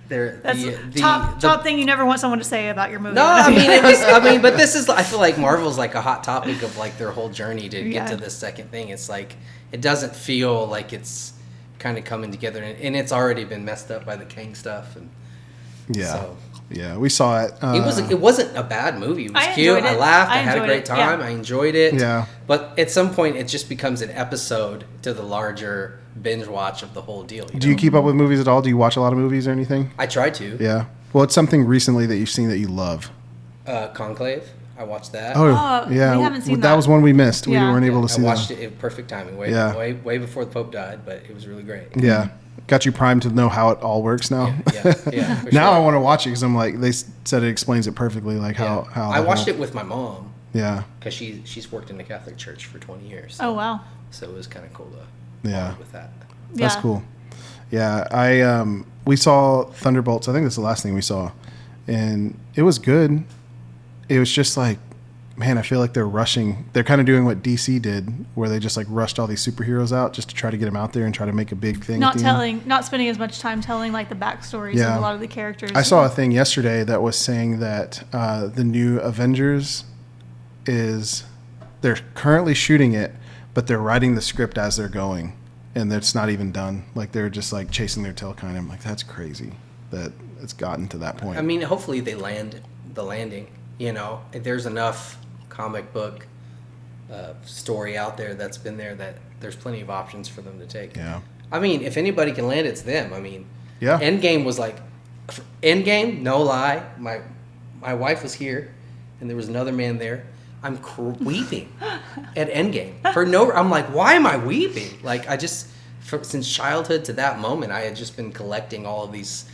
They're That's the top thing you never want someone to say about your movie. No, I mean it was. I mean, but this is. I feel like Marvel's like a hot topic of like their whole journey to get to this second thing. It's like it doesn't feel like it's kind of coming together, and it's already been messed up by the Kang stuff. And yeah, we saw it. It wasn't a bad movie. It was I cute. enjoyed I it. laughed. I I had a enjoyed great it, time. yeah. I enjoyed it. Yeah. But at some point, it just becomes an episode to the larger binge watch of the whole deal. Do you keep up with movies at all? Do you watch a lot of movies or anything? I try to. Yeah. Well, it's something recently that you've seen that you love. Conclave. I watched that. Oh, yeah. We haven't seen that. that. was one we missed. We Yeah. weren't able to see I that. watched it in perfect timing, way before the Pope died, but it was really great. Yeah. Got you primed to know how it all works now. Yeah. For Now sure. I want to watch it because I'm like, they said it explains it perfectly, like how I watched it with my mom. Yeah. Because she's worked in the Catholic Church for 20 years. Oh wow. So it was kind of cool to bond with that. That's cool. Yeah, we saw Thunderbolts. I think that's the last thing we saw, and it was good. It was just like, man, I feel like they're rushing. They're kind of doing what DC did, where they just like rushed all these superheroes out just to try to get them out there and try to make a big thing. Not spending as much time telling like the backstories of a lot of the characters. I saw a thing yesterday that was saying that the new Avengers they're currently shooting it, but they're writing the script as they're going. And it's not even done. Like they're just like chasing their tail kind of. I'm like, that's crazy that it's gotten to that point. I mean, hopefully they land the landing. You know, there's enough comic book story out there that's been there that there's plenty of options for them to take. Yeah. I mean, if anybody can land, it's them. I mean, yeah. Endgame was like, Endgame, no lie. My wife was here, and there was another man there. I'm weeping at Endgame I'm like, why am I weeping? Like since childhood to that moment, I had just been collecting all of these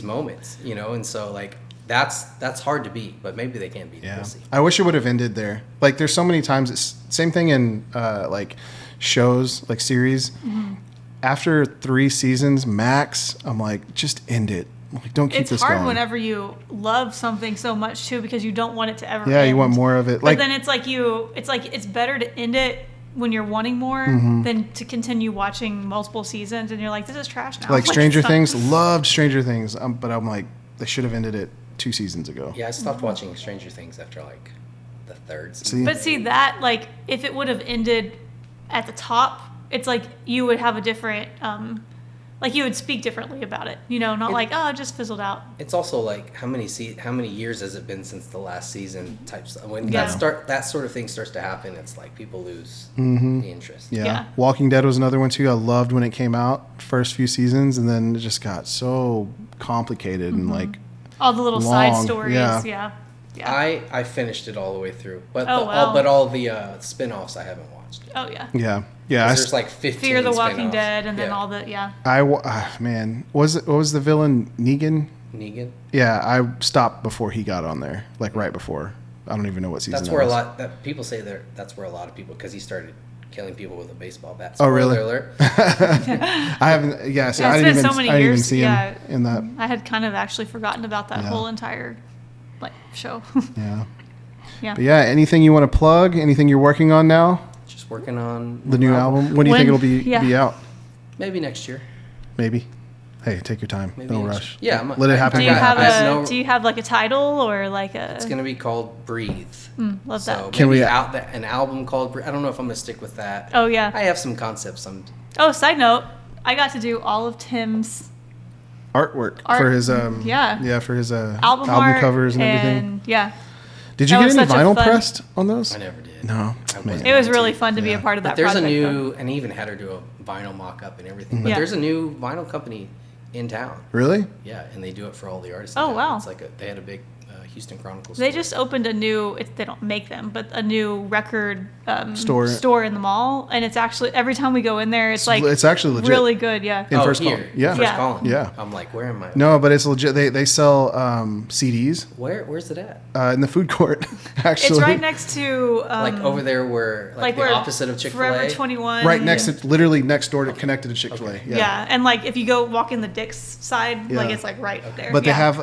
moments, you know, and so like that's hard to beat, but maybe they can beat it. Yeah. We'll see. I wish it would have ended there. Like there's so many times it's same thing in like shows, like series. Mm-hmm. After 3 seasons max, I'm like, just end it. Like, don't keep this going. It's hard whenever you love something so much too, because you don't want it to ever end. end. You want more of it. But then it's better to end it when you're wanting more than to continue watching multiple seasons and you're like, this is trash now. Like Stranger Things, loved Stranger Things, but I'm like, they should have ended it 2 seasons ago. Yeah, I stopped watching Stranger Things after like the 3rd season. But see that, like, if it would have ended at the top, it's like you would have a different like you would speak differently about it, you know, not like, oh, it just fizzled out. It's also like how many years has it been since the last season type stuff. When that sort of thing starts to happen, it's like people lose the interest. Yeah. Walking Dead was another one too. I loved when it came out, first few seasons, and then it just got so complicated and like all the little long. Side stories. Yeah. I finished it all the way through, but wow. all the spin-offs I haven't watched. Oh yeah. Yeah. There's like 15 Fear the Walking spin-offs. Dead, and then all the man, what was the villain Negan? Negan. Yeah, I stopped before he got on there, like right before. I don't even know what season. That's that where was. people say that's where a lot of people, because he started killing people with a baseball bat. Oh really? Spoiler alert. I haven't. Yeah, so I it's didn't been even. so many I didn't even years. see him in that. I had kind of actually forgotten about that whole entire like show. Yeah. Yeah. But yeah, anything you want to plug? Anything you're working on now? Just working on The new album. When do you think it'll be out? Maybe next year. Maybe. Hey, take your time. Maybe No next rush. year. Yeah. Let it happen. Do you have like a title or like a? It's gonna be called Breathe. Love that. So Can we an album called Breathe? I don't know if I'm gonna stick with that. Oh yeah. I have some concepts. Side note, I got to do all of Tim's artwork for his for his album covers and everything. Yeah. Did you get any vinyl pressed on those? I never did. No. It was really fun to be a part of that. But there's project, and he even had her do a vinyl mock-up and everything. But there's a new vinyl company in town. Really? Yeah, and they do it for all the artists. Oh wow! It's like they had a big Houston Chronicles. They just opened a new. They don't make them, but a new record store in the mall, and it's actually every time we go in there, it's like it's actually legit. really good. Yeah. In First here. Column. Yeah. First Column. Yeah. I'm like, where am I? No, but it's legit. They sell CDs. Where's it at? In the food court. Actually, It's right next to Like over there where like the where opposite of Chick-fil-A. Forever 21. right next to literally next door to connected to Chick-fil-A. Okay. Yeah. And like if you go walk in the Dick's side, like Yeah. it's like right there. But they Yeah. have,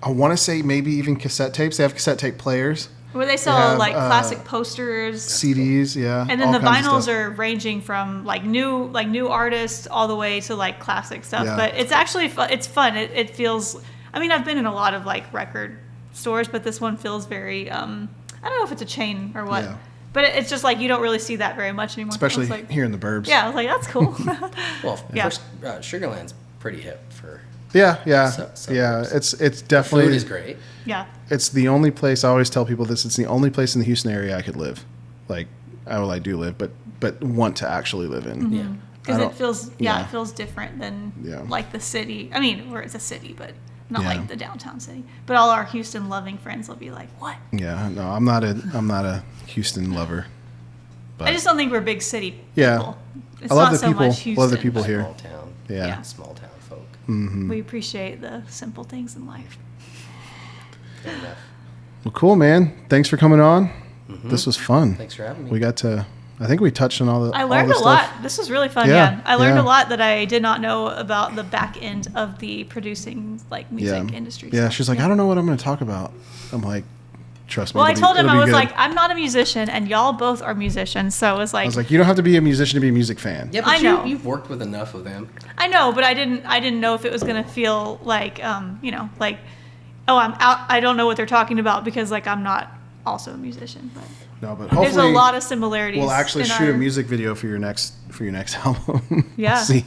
I want to say maybe even cassette tapes. They have cassette tape players, where they sell have, like classic posters. CDs, yeah. And then all the kinds of vinyls stuff. are ranging from like new artists all the way to like classic stuff. Yeah. But it's actually it's fun. It feels. I mean, I've been in a lot of like record stores, but this one feels very. I don't know if it's a chain or what, Yeah. but it's just like you don't really see that very much anymore. Especially I was like, here in the burbs. yeah, I was like, that's cool. Well, Yeah. first, Sugarland's pretty hip for. Yeah. So Yeah. It's definitely. Food is great. Yeah. It's the only place. I always tell people this. It's the only place in the Houston area I could live. Like, I do live, but want to actually live in. Yeah. Because I it don't- feels yeah. it feels different than Yeah. like the city. I mean, where it's a city, but not Yeah. like the downtown city. But all our Houston loving friends will be like, "What?" Yeah. No, I'm not a Houston lover. But I just don't think we're big city Yeah. people. It's I love not the so people. much Houston. Love the people here. Small town. Yeah. Small town folk. We appreciate the simple things in life. Fair enough. Well, cool, man. Thanks for coming on. This was fun. Thanks for having me. We got to. I think we touched on all the. I all learned the a stuff. lot. This was really fun. Yeah, Yeah, I learned yeah. a lot that I did not know about the back end of the producing like music industry. Yeah, stuff. she's like, I don't know what I'm going to talk about. I'm like, trust me. Well, I it'll be- told him it'll I be was good. like, I'm not a musician, and y'all both are musicians. So it was like, I was like, you don't have to be a musician to be a music fan. Yeah, but I know. you've worked with enough of them. I know, but I didn't know if it was gonna feel like, like, oh, I'm out. I don't know what they're talking about because like I'm not also a musician. But No, but hopefully there's a lot of similarities. we'll actually in shoot a our- music video for your next album. Yeah. See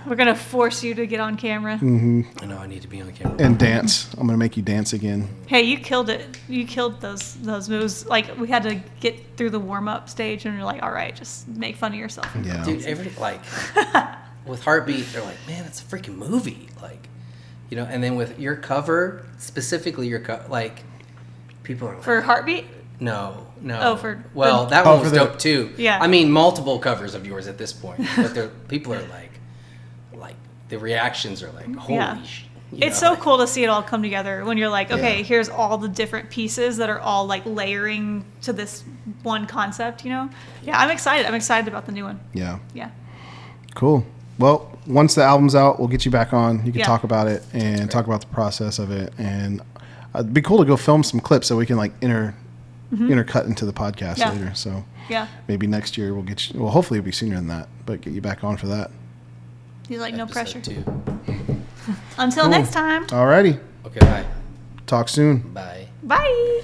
We're gonna force you to get on camera. I know I need to be on camera. and dance. I'm gonna make you dance again. Hey, you killed it. You killed those moves. Like we had to get through the warm up stage, and you're like, all right, just make fun of yourself. Yeah. Dude, with Heartbeat, they're like, man, it's a freaking movie. Like, and then with your cover, specifically like, people are like, For Heartbeat. no. Oh, for well, the- that Oh, one for was the- dope too. Yeah. I mean, multiple covers of yours at this point, but people are like the reactions are like, holy Yeah. shit. It's so cool to see it all come together when you're like, okay, Yeah. here's all the different pieces that are all like layering to this one concept, Yeah, I'm excited. I'm excited about the new one. Yeah. Yeah. Cool. Well, once the album's out, we'll get you back on. You can Yeah. talk about it and talk about the process of it. And it'd be cool to go film some clips so we can like intercut into the podcast Yeah. later. So Yeah. maybe next year we'll get you. Well, hopefully it'll be sooner than that, but get you back on for that. He's like, no pressure. Too. Until Cool. next time. Alrighty. Okay, bye. Talk soon. Bye. Bye.